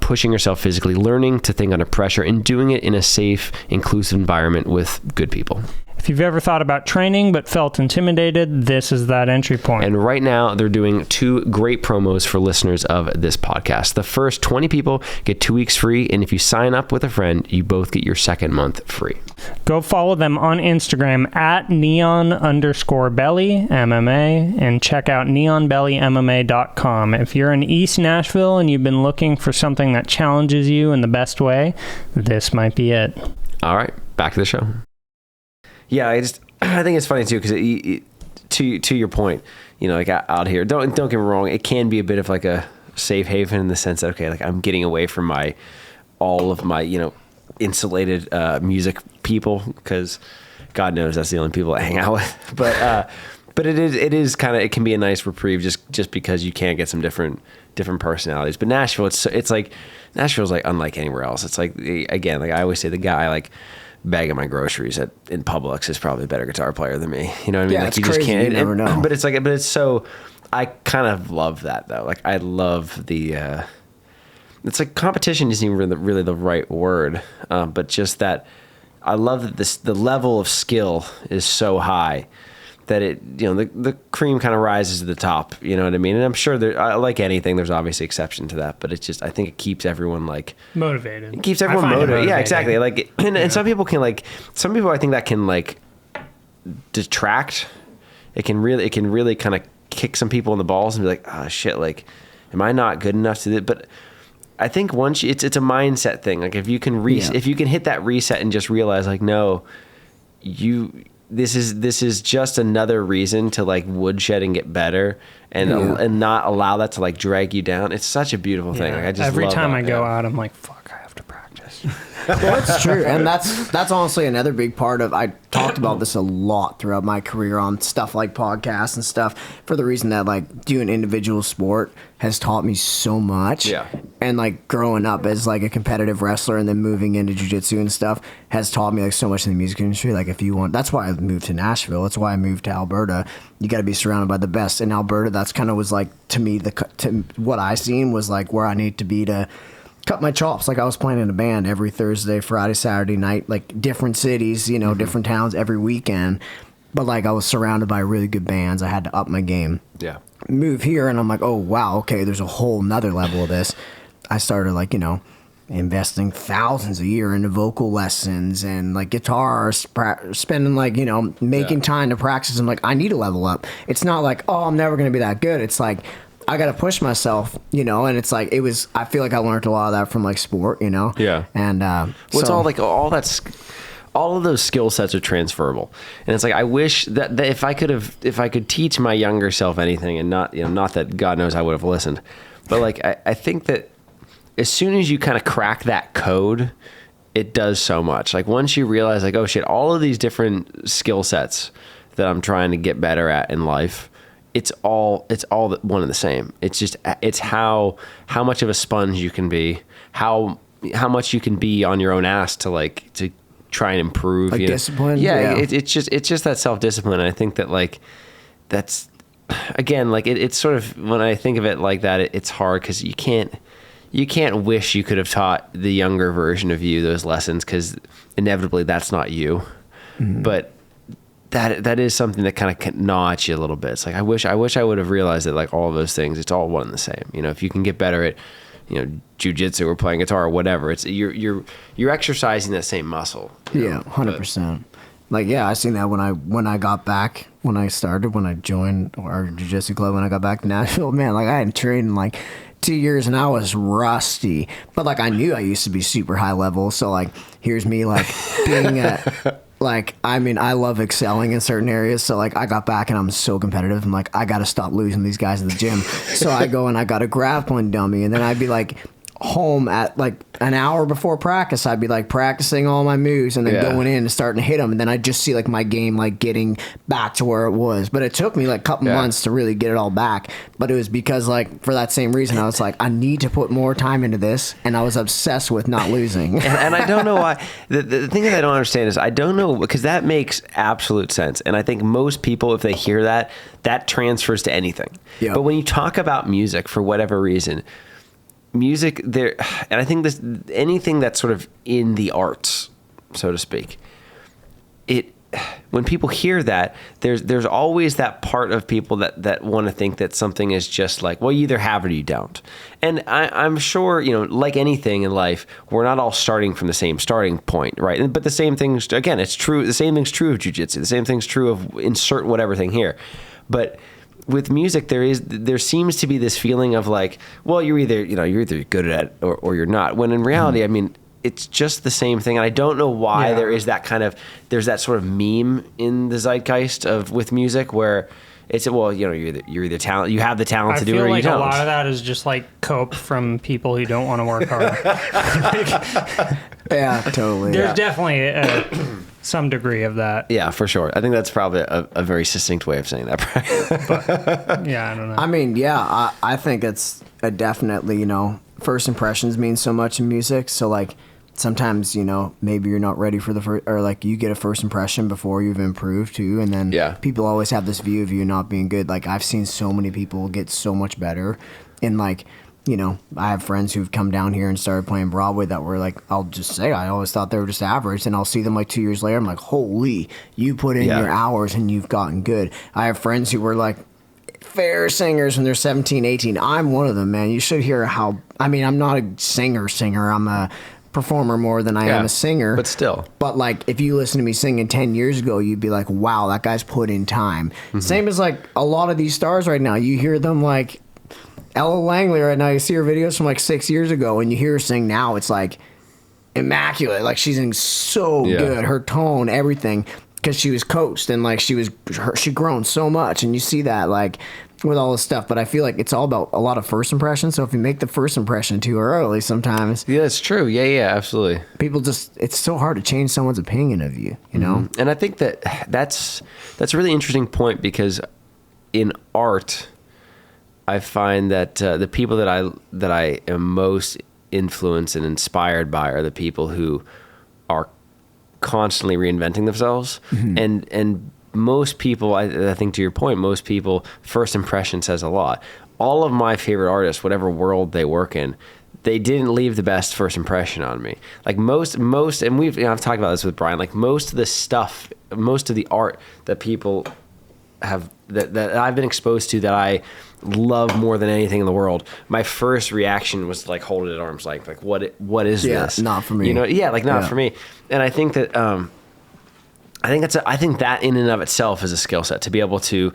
pushing yourself physically, learning to think under pressure, and doing it in a safe, inclusive environment with good people. If you've ever thought about training but felt intimidated, this is that entry point. And right now, they're doing 2 great promos for listeners of this podcast. The first 20 people get 2 weeks free, and if you sign up with a friend, you both get your second month free. Go follow them on Instagram at neon_belly MMA and check out neonbellymma.com. If you're in East Nashville and you've been looking for something that challenges you in the best way, this might be it. All right, back to the show. Yeah, I think it's funny too because to your point, you know, like out here, don't get me wrong, it can be a bit of like a safe haven in the sense that okay, like I'm getting away from all of my insulated music people because God knows that's the only people I hang out with. But it is kind of, it can be a nice reprieve just because you can get some different personalities. But Nashville, it's like Nashville's like unlike anywhere else. It's like, again, like I always say, the guy like bagging my groceries in Publix is probably a better guitar player than me. You know what I mean? Yeah, like it's you crazy. just can't. You never know. But it's so. I kind of love that though. Like I love the. It's like competition isn't even really the right word, but just that I love that the level of skill is so high that it, the cream kind of rises to the top, you know what I mean? And I'm sure like anything, there's obviously exception to that, but it's just, I think it keeps everyone like motivated. It keeps everyone motivated. Yeah, exactly. Like, and some people can like, I think that can like detract. It can really kind of kick some people in the balls and be like, oh shit, like, am I not good enough to do it? But I think once it's a mindset thing. Like if you can if you can hit that reset and just realize like, no, this is just another reason to like woodshed and get better and not allow that to like drag you down. It's such a beautiful thing. Like I just every love time that. I go out, I'm like, fuck, I have to practice. Well, it's true, and that's honestly another big part of. I talked about this a lot throughout my career on stuff like podcasts and stuff, for the reason that like doing individual sport has taught me so much. Yeah. And like growing up as like a competitive wrestler and then moving into jiu-jitsu and stuff has taught me like so much in the music industry. Like if you want, that's why I moved to Nashville. That's why I moved to Alberta. You got to be surrounded by the best. In Alberta, that's kind of was like, to me, to what I seen was like where I need to be to cut my chops. Like I was playing in a band every Thursday, Friday, Saturday night, like different cities, different towns every weekend. But like I was surrounded by really good bands. I had to up my game. Yeah. Move here and I'm like, oh wow, okay, there's a whole nother level of this. I started like, investing thousands a year into vocal lessons and like guitars, spending like, making time to practice. I'm like, I need to level up. It's not like, oh, I'm never going to be that good. It's like, I got to push myself, and it's like, I feel like I learned a lot of that from like sport, Yeah. And, all of those skill sets are transferable. And it's like, I wish that if I could teach my younger self anything, and not that God knows I would have listened, but like, I think that as soon as you kind of crack that code, it does so much. Like once you realize like, oh shit, all of these different skill sets that I'm trying to get better at in life, it's all one and the same. It's how much of a sponge you can be, how much you can be on your own ass to try and improve. Like discipline. Yeah. It's just that self-discipline. And I think that like, that's again, like it's sort of, when I think of it like that, it's hard because you can't wish you could have taught the younger version of you those lessons, because inevitably that's not you. Mm-hmm. But that is something that kind of gnaw at you a little bit. It's like, I wish I would have realized that like all of those things, it's all one and the same. If you can get better at, jiu-jitsu or playing guitar or whatever, it's you're exercising that same muscle. Yeah, 100%. Like, yeah, I seen that when I joined our jiu-jitsu club, when I got back to Nashville, man, like I hadn't trained in like 2 years and I was rusty, but like I knew I used to be super high level. So like, here's me like being I love excelling in certain areas. So like I got back and I'm so competitive. I'm like, I got to stop losing these guys in the gym. So I go and I got a grappling dummy, and then I'd be like, home at like an hour before practice, I'd be like practicing all my moves and then going in and starting to hit them, and then I'd just see like my game like getting back to where it was. But it took me like a couple months to really get it all back. But it was because like for that same reason, I was like, I need to put more time into this, and I was obsessed with not losing. and I don't know why. The thing that I don't understand is I don't know, because that makes absolute sense, and I think most people, if they hear that, that transfers to anything. Yep. But when you talk about music, for whatever reason, music there, and I think this, anything that's sort of in the arts, so to speak, when people hear that, there's always that part of people that want to think that something is just like, well, you either have it or you don't. And I'm sure, like anything in life, we're not all starting from the same starting point, right? But the same thing's, again, it's true. The same thing's true of jiu-jitsu. The same thing's true of insert whatever thing here. But with music, there seems to be this feeling of like, well, you're either good at it or you're not. When in reality, I mean, it's just the same thing. And I don't know why there's that sort of meme in the zeitgeist with music where it's, well, you're either talent, you have the talent to do it or you don't. I feel like a lot of that is just like cope from people who don't want to work hard. Yeah, totally. There's definitely some degree of that. Yeah, for sure. I think that's probably a very succinct way of saying that. But, yeah, I don't know. I mean, yeah, I think it's definitely, first impressions mean so much in music. So like sometimes, maybe you're not ready for the first, or like you get a first impression before you've improved too. And then people always have this view of you not being good. Like I've seen so many people get so much better in like, I have friends who've come down here and started playing Broadway that were like, I'll just say, I always thought they were just average. And I'll see them like 2 years later. I'm like, holy, you put in your hours and you've gotten good. I have friends who were like fair singers when they're 17, 18. I'm one of them, man. You should hear I'm not a singer. I'm a performer more than I am a singer. But still. But like, if you listen to me singing 10 years ago, you'd be like, wow, that guy's put in time. Mm-hmm. Same as like a lot of these stars right now. You hear them like Ella Langley right now, you see her videos from like 6 years ago, and you hear her sing now, it's like immaculate. Like she's singing so good, her tone, everything, because she was coached and like she grown so much, and you see that like with all this stuff. But I feel like it's all about a lot of first impressions. So if you make the first impression too early, sometimes it's true. Yeah, absolutely. People it's so hard to change someone's opinion of you, know. And I think that's a really interesting point, because in art, I find that the people that I am most influenced and inspired by are the people who are constantly reinventing themselves. Mm-hmm. And most people, I think to your point, most people, first impression says a lot. All of my favorite artists, whatever world they work in, they didn't leave the best first impression on me. Like most, and I've talked about this with Brian. Like most of the stuff, most of the art that people have that I've been exposed to, that I love more than anything in the world, my first reaction was like hold it at arm's length. Like what is this? Not for me. Not for me. And I think that I think that in and of itself is a skill set, to be able to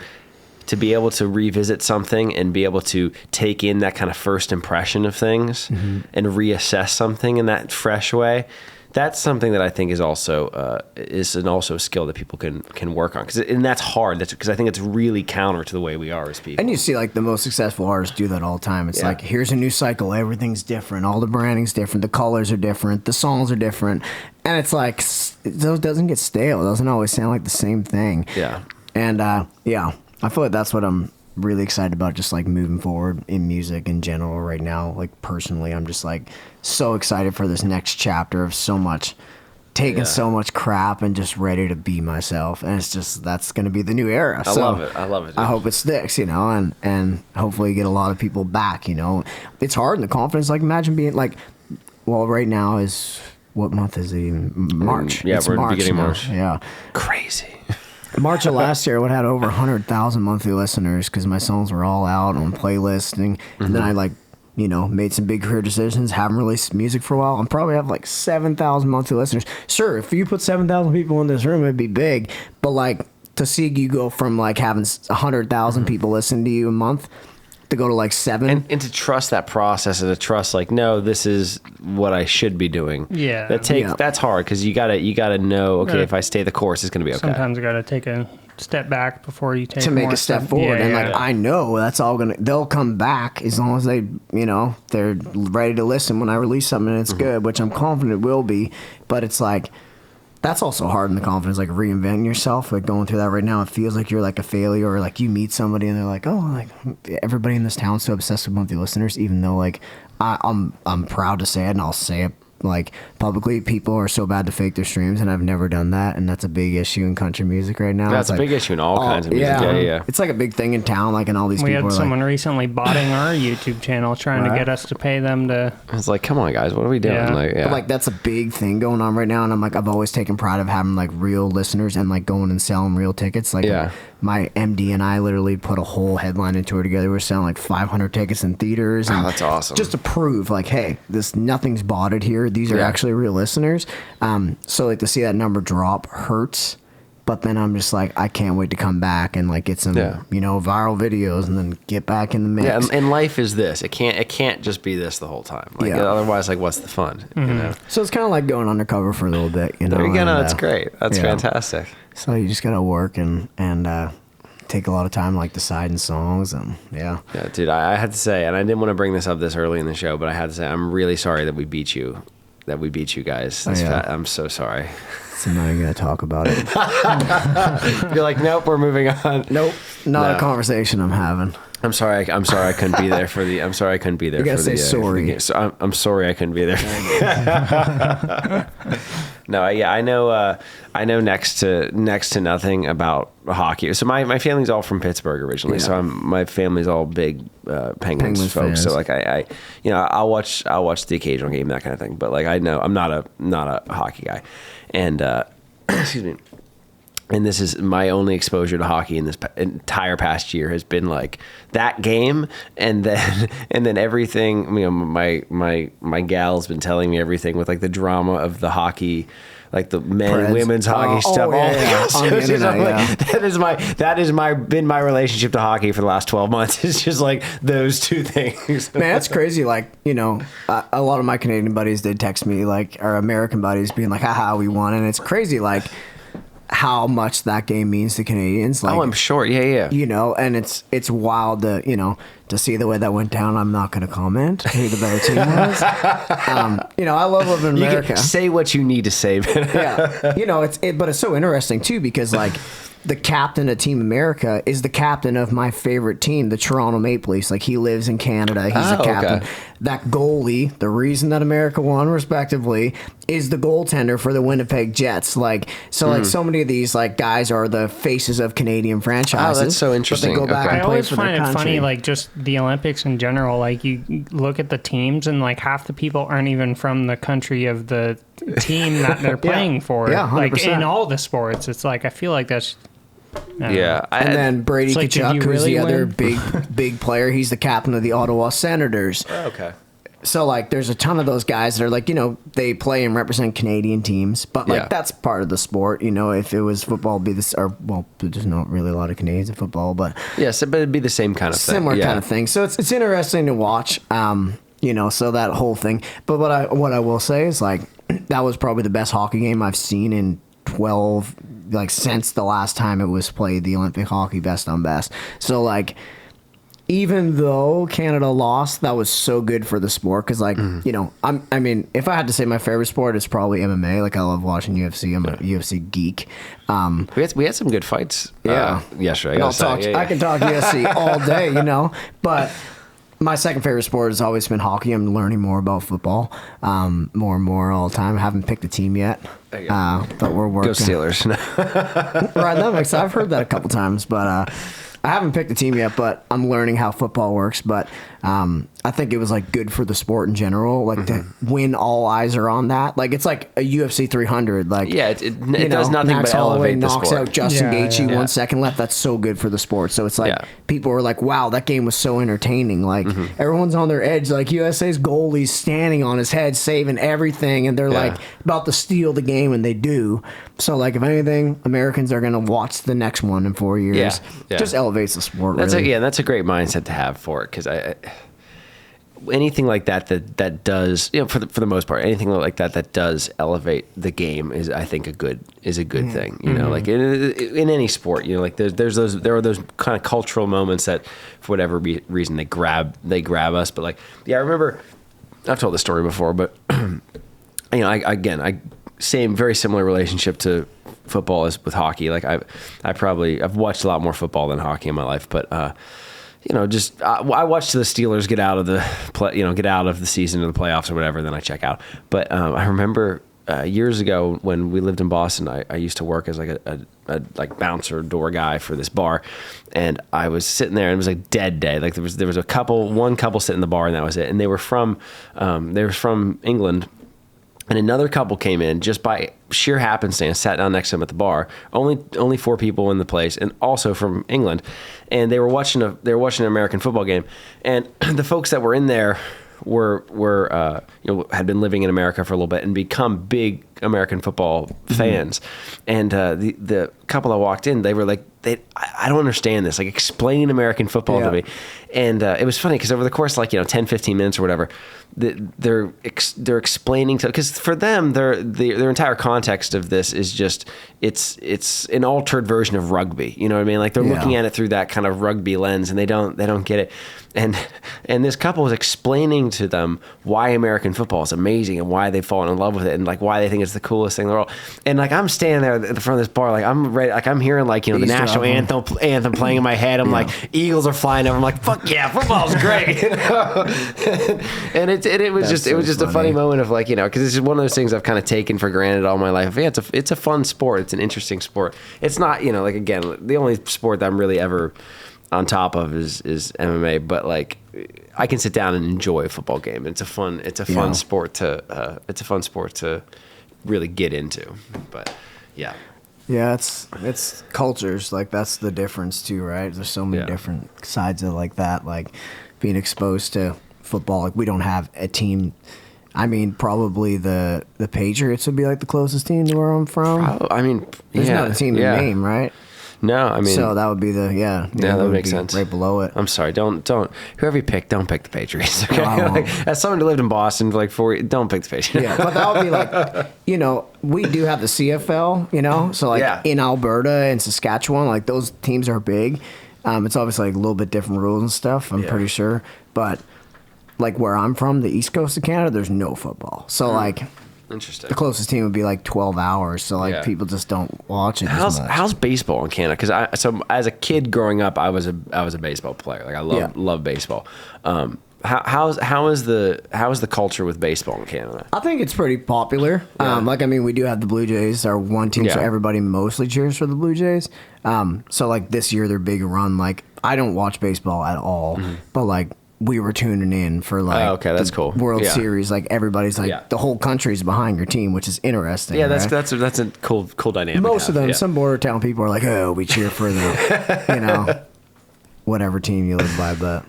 revisit something and be able to take in that kind of first impression of things and reassess something in that fresh way. That's something that I think is also a skill that people can work on, and that's hard. That's because I think it's really counter to the way we are as people. And you see, like the most successful artists do that all the time. It's like, here's a new cycle, everything's different, all the branding's different, the colors are different, the songs are different, and it's like it doesn't get stale. It doesn't always sound like the same thing. Yeah. And I feel like that's what I'm really excited about, just like moving forward in music in general right now. Like personally, I'm just like so excited for this next chapter of so much crap and just ready to be myself. And it's just, that's going to be the new era. I love it. I hope it sticks, and hopefully get a lot of people back, It's hard, and the confidence, like imagine being like, well, right now is, what month is it even? March. Yeah, we're in the beginning of March. Yeah. Crazy. March of last year, I would have had over 100,000 monthly listeners because my songs were all out on playlists. And then I made some big career decisions, haven't released music for a while. I'm probably have like 7,000 monthly listeners. Sure, if you put 7,000 people in this room, it'd be big. But like to see you go from like having 100,000 people listen to you a month to go to like 7. And to trust that process and to trust like, no, this is what I should be doing. Yeah. That's hard because you gotta know, okay, if I stay the course, it's going to be okay. Sometimes you got to take a step back before you take to make a step forward. And like, I know that's all they'll come back as long as they, they're ready to listen when I release something and it's good, which I'm confident it will be. But it's like, that's also hard in the confidence, like reinventing yourself, like going through that right now. It feels like you're like a failure, or like you meet somebody and they're like, oh, like everybody in this town's so obsessed with monthly listeners, even though like I'm proud to say it and I'll say it like publicly, people are so bad to fake their streams, and I've never done that, and that's a big issue in country music right now. That's a big issue in all kinds of music. Yeah. It's like a big thing in town, like, and all these people. We had someone like, recently botting our YouTube channel, trying to get us to pay them to. It's like, come on, guys, what are we doing? But like, that's a big thing going on right now, and I'm like, I've always taken pride of having like real listeners and like going and selling real tickets. Like, my MD and I literally put a whole headline into it together. We're selling like 500 tickets in theaters. And that's awesome. Just to prove like, hey, nothing's botted here. These are actually real listeners. So like to see that number drop hurts. But then I'm just like, I can't wait to come back and like get some, viral videos and then get back in the mix. Yeah, and life is this. It can't just be this the whole time. Like otherwise, like, what's the fun? You know? So it's kind of like going undercover for a little bit. You know, there you go. No, that's great. That's fantastic. So you just gotta work and take a lot of time like deciding songs and yeah, dude. I had to say, and I didn't want to bring this up this early in the show, but I had to say, I'm really sorry that we beat you. That we beat you guys. I'm so sorry. So now you're gonna talk about it. You're like, nope, we're moving on. Nope, not a conversation I'm having. I'm sorry I couldn't be there for the. I'm sorry I couldn't be there. You gotta for say sorry. So I'm sorry I couldn't be there. No, I know next to nothing about hockey. So my family's all from Pittsburgh originally. So my family's all big Penguins folks. Fans. So like I'll watch the occasional game, that kind of thing. But like I know I'm not a hockey guy, and excuse me. And this is my only exposure to hockey in this entire past year has been like that game, and then everything. You know, my gal's been telling me everything with like the drama of the hockey, like the men and women's hockey stuff. That is been my relationship to hockey for the last 12 months. It's just like those two things. Man, that's crazy. Like, a lot of my Canadian buddies did text me, like, our American buddies being like, haha, we won, and it's crazy. Like, how much that game means to Canadians. Like, I'm sure. Yeah. And it's wild to, to see the way that went down. I'm not going to comment who the better team was. I love living in America. You can say what you need to say. But it's so interesting too, because like the captain of Team America is the captain of my favorite team, the Toronto Maple Leafs. Like, he lives in Canada. He's the captain. Okay. That goalie, the reason that America won, respectively, is the goaltender for the Winnipeg Jets. Like, so so many of these like guys are the faces of Canadian franchises. Oh, that's so interesting. But they go back and I play always for find their it country. funny, like just the Olympics in general. Like, you look at the teams, and like half the people aren't even from the country of the team that they're playing for. Yeah, 100%. Like in all the sports, it's like I feel like that's. And then Brady Tkachuk, who's the other big player. He's the captain of the Ottawa Senators. Oh, okay. So, like, there's a ton of those guys that are, like, they play and represent Canadian teams. But, like, that's part of the sport. If it was football, it'd be this. Or, well, there's not really a lot of Canadians in football. But yes, but it'd be the same kind of thing. Similar kind of thing. So, it's interesting to watch, so that whole thing. But what I will say is, like, that was probably the best hockey game I've seen in 12, like, since the last time it was played, the Olympic hockey best on best. So, like, even though Canada lost, that was so good for the sport. Because, like, I mean, if I had to say my favorite sport, it's probably MMA. Like, I love watching UFC. I'm a UFC geek. We had some good fights yesterday. I can talk UFC all day, But my second favorite sport has always been hockey. I'm learning more about football, more and more all the time. I haven't picked a team yet, but we're working. Go Steelers. Right, that makes sense. I've heard that a couple times, but I haven't picked a team yet. But I'm learning how football works. But I I think it was like good for the sport in general, like to when all eyes are on that. Like it's like a UFC 300. Like it does nothing but elevate the sport. Knocks out Justin Gaethje 1 second left. That's so good for the sport. So it's like people were like, wow, that game was so entertaining. Like everyone's on their edge. Like USA's goalie's standing on his head, saving everything, and they're like about to steal the game, and they do. So like if anything, Americans are gonna watch the next one in 4 years. Just elevates the sport. That's really. that's a great mindset to have for it, because anything like that does, for the most part, anything like that does elevate the game is, I think, a good thing. Like in any sport, like there are those kind of cultural moments that for whatever reason they grab us. But like, I remember, I've told this story before, but I very similar relationship to football as with hockey. Like I've watched a lot more football than hockey in my life, but I watched the Steelers get out of the season or the playoffs or whatever, then I check out. But I remember years ago when we lived in Boston, I used to work as like a bouncer door guy for this bar, and I was sitting there, and it was like dead day. Like there was one couple sitting in the bar, and that was it. And they were from England. And another couple came in just by sheer happenstance, sat down next to him at the bar. Only 4 people in the place, and also from England. And they were watching an American football game. And the folks that were in there had been living in America for a little bit and become big American football fans. And the couple that walked in, they were like, I don't understand this. Like, explain American football to me. And it was funny because over the course of 10, 15 minutes or whatever, they're explaining because for them, their entire context of this is just it's an altered version of rugby. You know what I mean? Like they're looking at it through that kind of rugby lens, and they don't get it. And this couple was explaining to them why American football is amazing and why they've fallen in love with it and like why they think it's the coolest thing in the world. And like I'm standing there at the front of this bar, like I'm ready, like I'm hearing the national anthem playing in my head. I'm like, Eagles are flying over. I'm like, fuck yeah, football's great. And it was just a funny moment of because it's just one of those things I've kind of taken for granted all my life. Yeah, it's a fun sport. It's an interesting sport. It's not again, the only sport that I'm really ever on top of is MMA, but like I can sit down and enjoy a football game. It's a fun sport to really get into. But yeah, it's cultures, like that's the difference too, right? There's so many different sides of like that, like being exposed to football. Like we don't have a team. I mean, probably the Patriots would be like the closest team to where I'm from. There's not a team in name, right? No, I mean, so that would be that would make sense. Right below it. I'm sorry, don't whoever you pick, don't pick the Patriots. Okay, as someone who lived in Boston for like 4 years, don't pick the Patriots. Yeah, but that would be like, we do have the CFL, so like in Alberta and Saskatchewan, like those teams are big. It's obviously like a little bit different rules and stuff. I'm pretty sure, but like where I'm from, the East Coast of Canada, there's no football. So like. Interesting. The closest team would be like 12 hours, so like people just don't watch it. How's baseball in Canada? Because so as a kid growing up, I was a baseball player. Like I love baseball. How is the culture with baseball in Canada? I think it's pretty popular. We do have the Blue Jays, our one team, so everybody mostly cheers for the Blue Jays. So like this year, their big run. Like I don't watch baseball at all, but like. We were tuning in for like that's cool. World Series. Like everybody's like the whole country's behind your team, which is interesting. Yeah, that's a cool dynamic. Most of them, some border town people are like, oh, we cheer for the whatever team you live by. But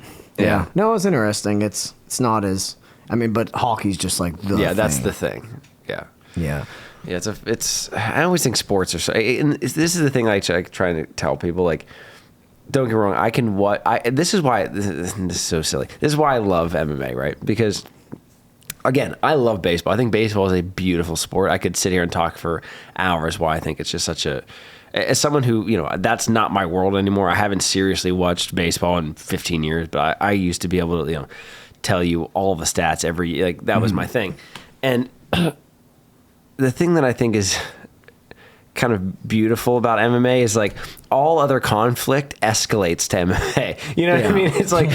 no, it's interesting. It's not as but hockey's just like the thing. That's the thing. Yeah. It's I always think sports are so. And this is the thing I try to tell people like. Don't get me wrong. This is why this is so silly. This is why I love MMA, right? Because again, I love baseball. I think baseball is a beautiful sport. I could sit here and talk for hours why I think it's just such a. As someone who that's not my world anymore. I haven't seriously watched baseball in 15 years, but I used to be able to tell you all the stats every that was my thing. And the thing that I think is kind of beautiful about MMA is like all other conflict escalates to MMA. You know what I mean? It's like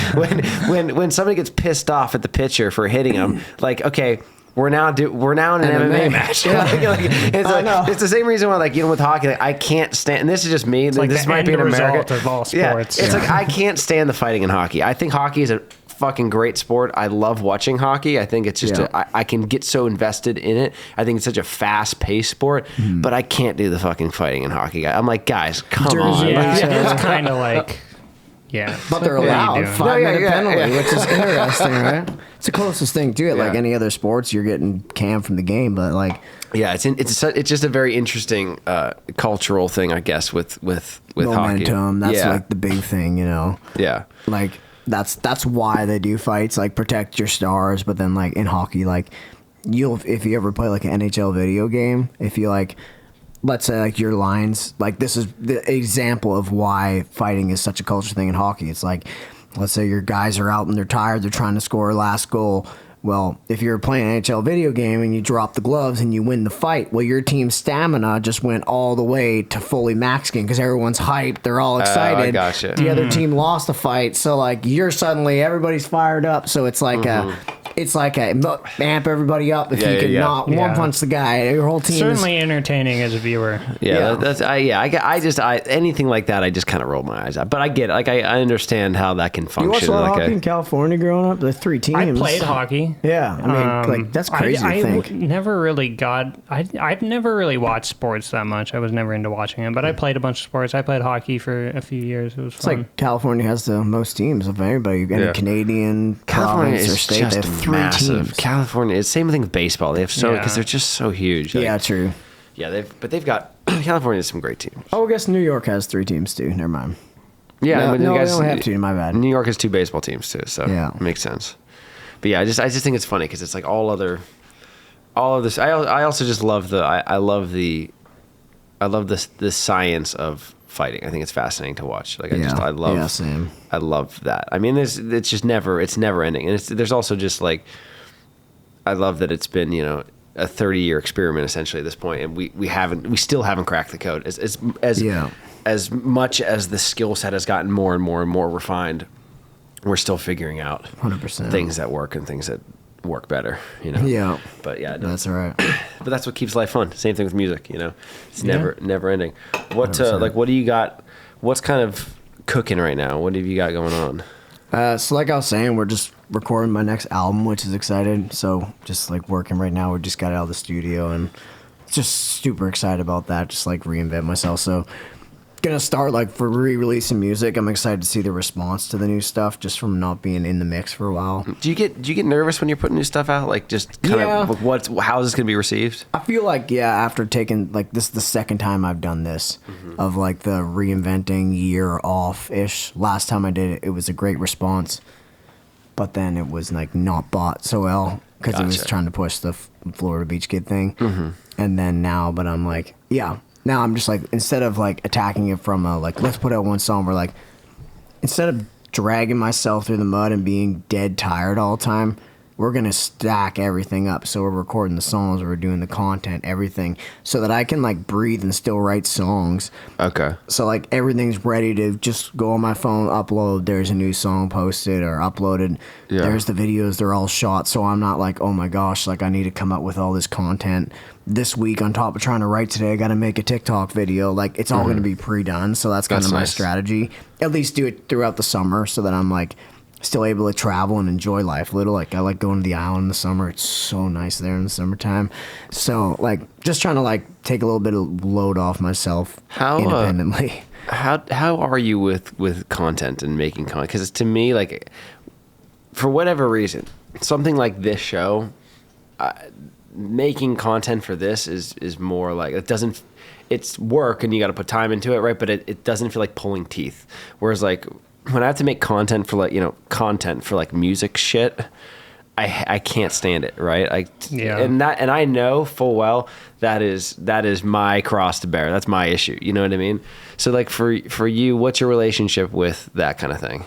when somebody gets pissed off at the pitcher for hitting him, like, okay, we're now in an MMA match. It's the same reason why with hockey, like, I can't stand, and this is just me, it's like this the might be in America. Of all sports. It's like I can't stand the fighting in hockey. I think hockey is a fucking great sport. I love watching hockey. I think it's just I can get so invested in it. I think it's such a fast-paced sport, but I can't do the fucking fighting in hockey. I'm like, guys, come on. Yeah, it's kind of like. Yeah, but they're allowed 5-minute penalty, which is interesting, right? It's the closest thing to it. Like any other sports, you're getting canned from the game, but like, it's just a very interesting cultural thing, I guess, with momentum. Hockey. That's like the big thing, you know. Yeah, like that's why they do fights, like protect your stars. But then, like in hockey, like if you ever play like an NHL video game, if you like. Let's say like your lines, like this is the example of why fighting is such a culture thing in hockey. It's like, let's say your guys are out and they're tired, they're trying to score a last goal. Well, if you're playing an NHL video game and you drop the gloves and you win the fight, well, your team's stamina just went all the way to fully maxing because everyone's hyped, they're all excited. I gotcha. The other team lost the fight, so like everybody's fired up. So it's like amp everybody up if you can not one punch the guy. Your whole team certainly entertaining as a viewer. Anything like that, I just kind of roll my eyes at. But I get it. Like I understand how that can function. You watched a lot of hockey in California growing up. The 3 teams. I played hockey. Yeah, I mean, like that's crazy. I never really I've never really watched sports that much. I was never into watching it, but I played a bunch of sports. I played hockey for a few years. It was fun. It's like California has the most teams of anybody. Any Canadian province or state. They have 3 massive. teams. California, it's the same thing with baseball. They have because they're just so huge. Like, true. Yeah, they've got California has some great teams. Oh, I guess New York has 3 teams too. Never mind. Yeah, no, they don't have to. My bad. New York has 2 baseball teams too, so it makes sense. But yeah, I just think it's funny because it's like all of this. I also just love the science of fighting. I think it's fascinating to watch. Like I love that. I mean, it's never ending, and there's also just like I love that it's been a 30-year experiment essentially at this point, and we still haven't cracked the code as much as the skill set has gotten more and more and more refined. We're still figuring out 100% things that work and things that work better, Yeah. But that's all right. But that's what keeps life fun. Same thing with music, It's never ending. What what do you got? What's kind of cooking right now? What have you got going on? So like I was saying, we're just recording my next album, which is exciting. So just like working right now, we just got out of the studio and just super excited about that. Just like reinvent myself. So gonna start like for re-releasing music. I'm excited to see the response to the new stuff just from not being in the mix for a while. Do you get nervous when you're putting new stuff out? Like just kind of how is this gonna be received? I feel like after taking like this is the second time I've done this of like the reinventing year off ish. Last time I did it, it was a great response, but then it was like not bought so well because it was trying to push the Florida Beach Kid thing, and then now, but I'm like Now I'm just like, instead of like attacking it from let's put out one song, we're like, instead of dragging myself through the mud and being dead tired all the time, we're going to stack everything up. So we're recording the songs, we're doing the content, everything, so that I can like breathe and still write songs. Okay. So like everything's ready to just go on my phone, upload, there's a new song posted or uploaded. Yeah. There's the videos, they're all shot. So I'm not like, oh my gosh, like I need to come up with all this content this week on top of trying to write today. I got to make a TikTok video. Like it's all going to be pre-done. So that's kind of my strategy. At least do it throughout the summer so that I'm like still able to travel and enjoy life a little. Like I like going to the island in the summer. It's so nice there in the summertime. So like just trying to like take a little bit of load off myself independently. How are you with content and making content? Because to me, like for whatever reason, something like this show, making content for this is more like it's work and you got to put time into it, right? But it doesn't feel like pulling teeth. Whereas like when I have to make content for like music shit, I can't stand it, right? And I know full well that is my cross to bear. That's my issue. You know what I mean? So like for you, what's your relationship with that kind of thing?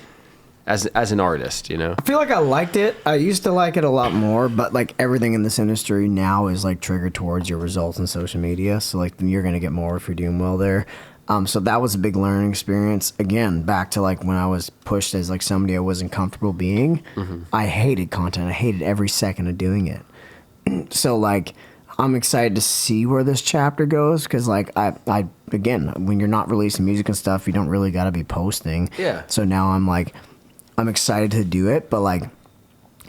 As an artist, I feel like I liked it. I used to like it a lot more, but like everything in this industry now is like triggered towards your results in social media. So like then you're gonna get more if you're doing well there. So that was a big learning experience. Again, back to like when I was pushed as like somebody I wasn't comfortable being. I hated content. I hated every second of doing it. So like I'm excited to see where this chapter goes because like I again, when you're not releasing music and stuff, you don't really gotta be posting. Yeah. So now I'm like, I'm excited to do it, but like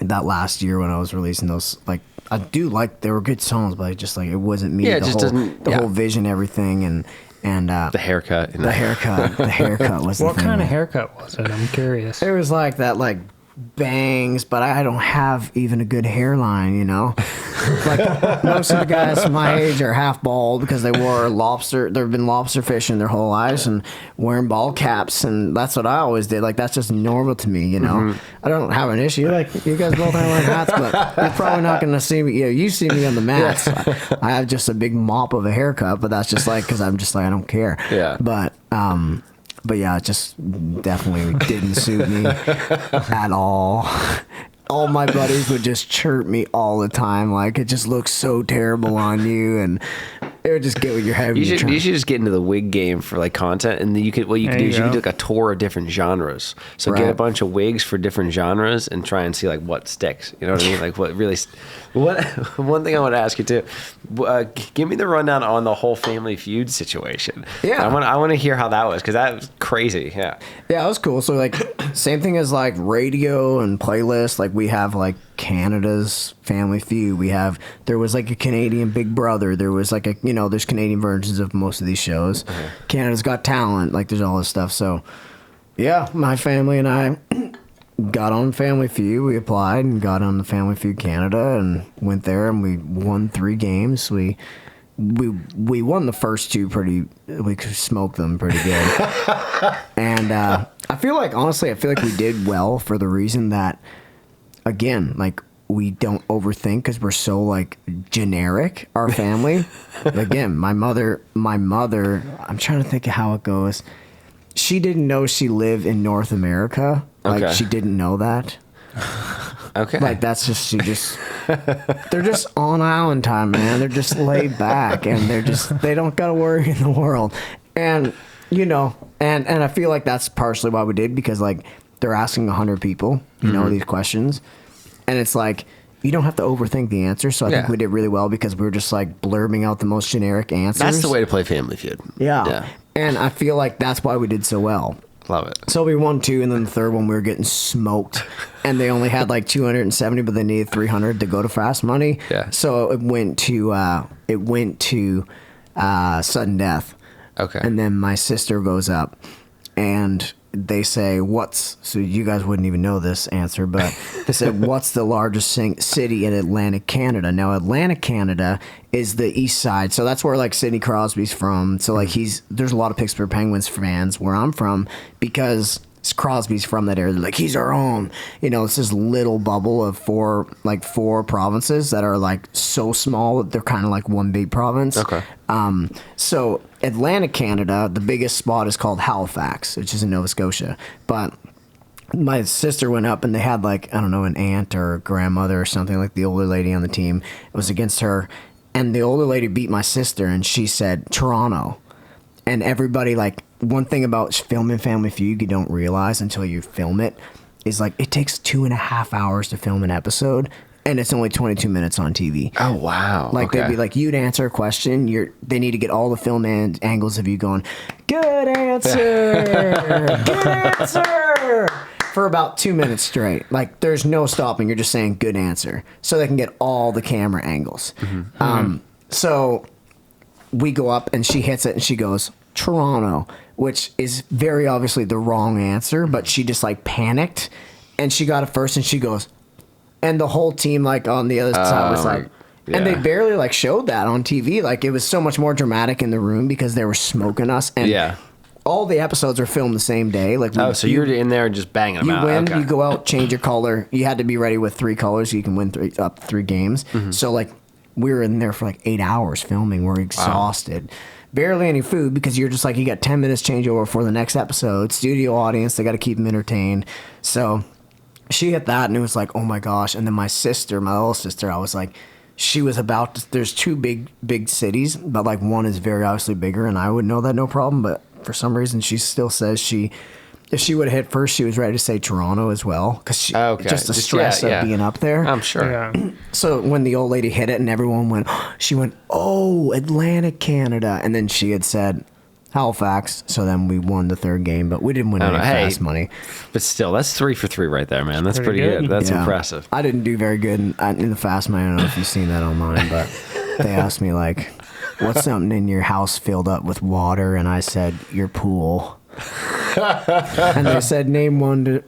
that last year when I was releasing those, like I do like they were good songs, but just like it wasn't me. Yeah, it just doesn't. The whole vision, everything, and the haircut. The haircut was. What kind of haircut was it? I'm curious. It was like that, like bangs, but I don't have even a good hairline, you know. Like most of the guys my age are half bald because they've been lobster fishing their whole lives and wearing ball caps, and that's what I always did. Like that's just normal to me, you know. I don't have an issue. Like you guys both have wearing hats, but you're probably not going to see me. You know, you see me on the mats. I have just a big mop of a haircut, but that's just like because I'm just like I don't care. Yeah. But yeah, it just definitely didn't suit me at all. All my buddies would just chirp me all the time, like it just looks so terrible on you, and it would just get with your head. You should just get into the wig game for like content, and then you could do like a tour of different genres. So get a bunch of wigs for different genres and try and see like what sticks. You know what I mean? Like what really. One thing I want to ask you too, give me the rundown on the whole Family Feud situation. Yeah, I want to hear how that was because that was crazy. Yeah, it was cool. So like same thing as like radio and playlists. Like we have like Canada's Family Feud. There was like a Canadian Big Brother. There was like there's Canadian versions of most of these shows. Canada's Got Talent. Like there's all this stuff. So yeah, my family and I got on Family Feud. We applied and got on the Family Feud Canada and went there and we won 3 games. We won the first 2 we smoked them pretty good. And I feel like we did well for the reason that, again, like we don't overthink because we're so like generic, our family. Again, my mother, I'm trying to think of how it goes. She didn't know she lived in North America. Like she didn't know that. Okay. Like that's just they're just on island time, man. They're just laid back and they don't got to worry in the world. And and I feel like that's partially why we did, because like they're asking 100 people, these questions, and it's like you don't have to overthink the answer. So I think we did really well because we were just like blurbing out the most generic answers. That's the way to play Family Feud. Yeah. And I feel like that's why we did so well. Love it. So we won 2, and then the third one we were getting smoked, and they only had like 270, but they needed 300 to go to Fast Money. Yeah. So it went to sudden death. Okay. And then my sister goes up, and they say, so you guys wouldn't even know this answer, but they said, what's the largest city in Atlantic Canada? Now, Atlantic Canada is the east side, so that's where like Sidney Crosby's from. So like there's a lot of Pittsburgh Penguins fans where I'm from because Crosby's from that area. They're like, he's our own. It's this little bubble of 4 provinces that are like so small that they're kind of like one big province. Okay. So Atlantic Canada, the biggest spot is called Halifax, which is in Nova Scotia. But my sister went up and they had like, I don't know, an aunt or a grandmother or something, like the older lady on the team. It was against her. And the older lady beat my sister and she said Toronto. And everybody, like, one thing about filming Family Feud you don't realize until you film it is like it takes 2.5 hours to film an episode, and it's only 22 minutes on TV. Oh wow! Like they'd be like, you'd answer a question. They need to get all the film angles of you going, good answer, good answer, for about 2 minutes straight. Like there's no stopping. You're just saying good answer, so they can get all the camera angles. So we go up and she hits it and she goes Toronto, which is very obviously the wrong answer, but she just like panicked and she got it first and she goes, and the whole team like on the other side was like, and they barely like showed that on TV. Like it was so much more dramatic in the room because they were smoking us. And all the episodes are filmed the same day. Like so you're in there just banging them out. You win, you go out, change your color. You had to be ready with 3 colors so you can win 3 games. So like we were in there for like 8 hours filming. We're exhausted. Wow. Barely any food because you're just like, you got 10 minutes changeover for the next episode. Studio audience, they got to keep them entertained. So she hit that and it was like, oh my gosh. And then my little sister, I was like, she was about to, there's 2 big cities, but like one is very obviously bigger and I would know that no problem. But for some reason, she still says if she would have hit first, she was ready to say Toronto as well because just the stress of being up there. I'm sure. Yeah. So when the old lady hit it and everyone went, she went, oh, Atlantic Canada. And then she had said Halifax. So then we won the third game, but we didn't win any fast money. But still, that's 3 for 3 right there, man. That's pretty good. That's impressive. I didn't do very good in the fast money. I don't know if you've seen that online, but they asked me like, "What's something in your house filled up with water?" And I said, "Your pool." And they said, "Name one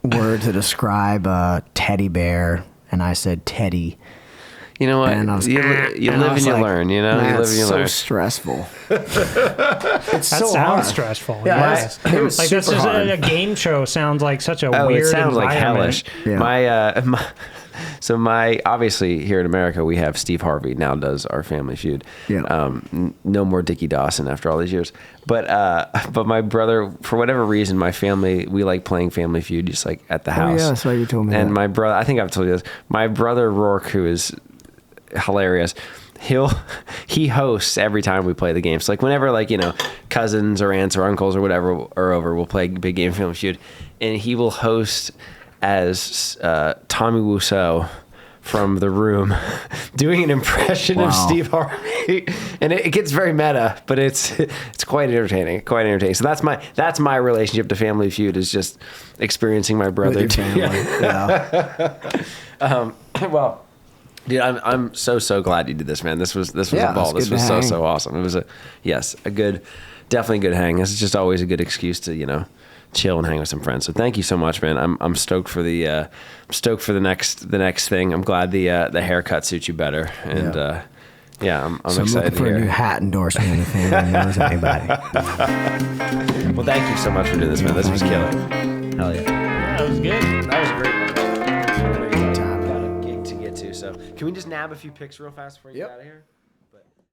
word to describe a teddy bear," and I said, "Teddy." You know what? You live and you learn. You know, you live and you learn. It's so stressful. That sounds stressful. Yeah, it was like super that's just hard. A game show sounds like such a weird. It sounds like hellish. Yeah. My obviously here in America we have Steve Harvey now does our Family Feud. Yeah. No more Dickie Dawson after all these years. But my brother, for whatever reason, my family, we like playing Family Feud just like at the house. Yeah, that's why you told me. And that. my brother, I think I've told you this. My brother Roark, who is hilarious, he hosts every time we play the game. So like whenever cousins or aunts or uncles or whatever are over, we'll play a big game of Family Feud, and he will host as Tommy Wiseau from The Room doing an impression of Steve Harvey, and it gets very meta, but it's quite entertaining. So that's my relationship to Family Feud, is just experiencing my brother. With your family. Yeah. Well, dude, I'm so glad you did this, man. This was a ball. This was so awesome. It was definitely a good hang. This is just always a good excuse to chill and hang with some friends. So thank you so much, man. I'm stoked for the next thing. I'm glad the haircut suits you better, and I'm excited looking for a new hat endorsement in the family knows anybody. Well, thank you so much for doing this, man. This was killer. Hell yeah. That was good. That was great. Got a gig to get to. So can we just nab a few pics real fast before you get out of here?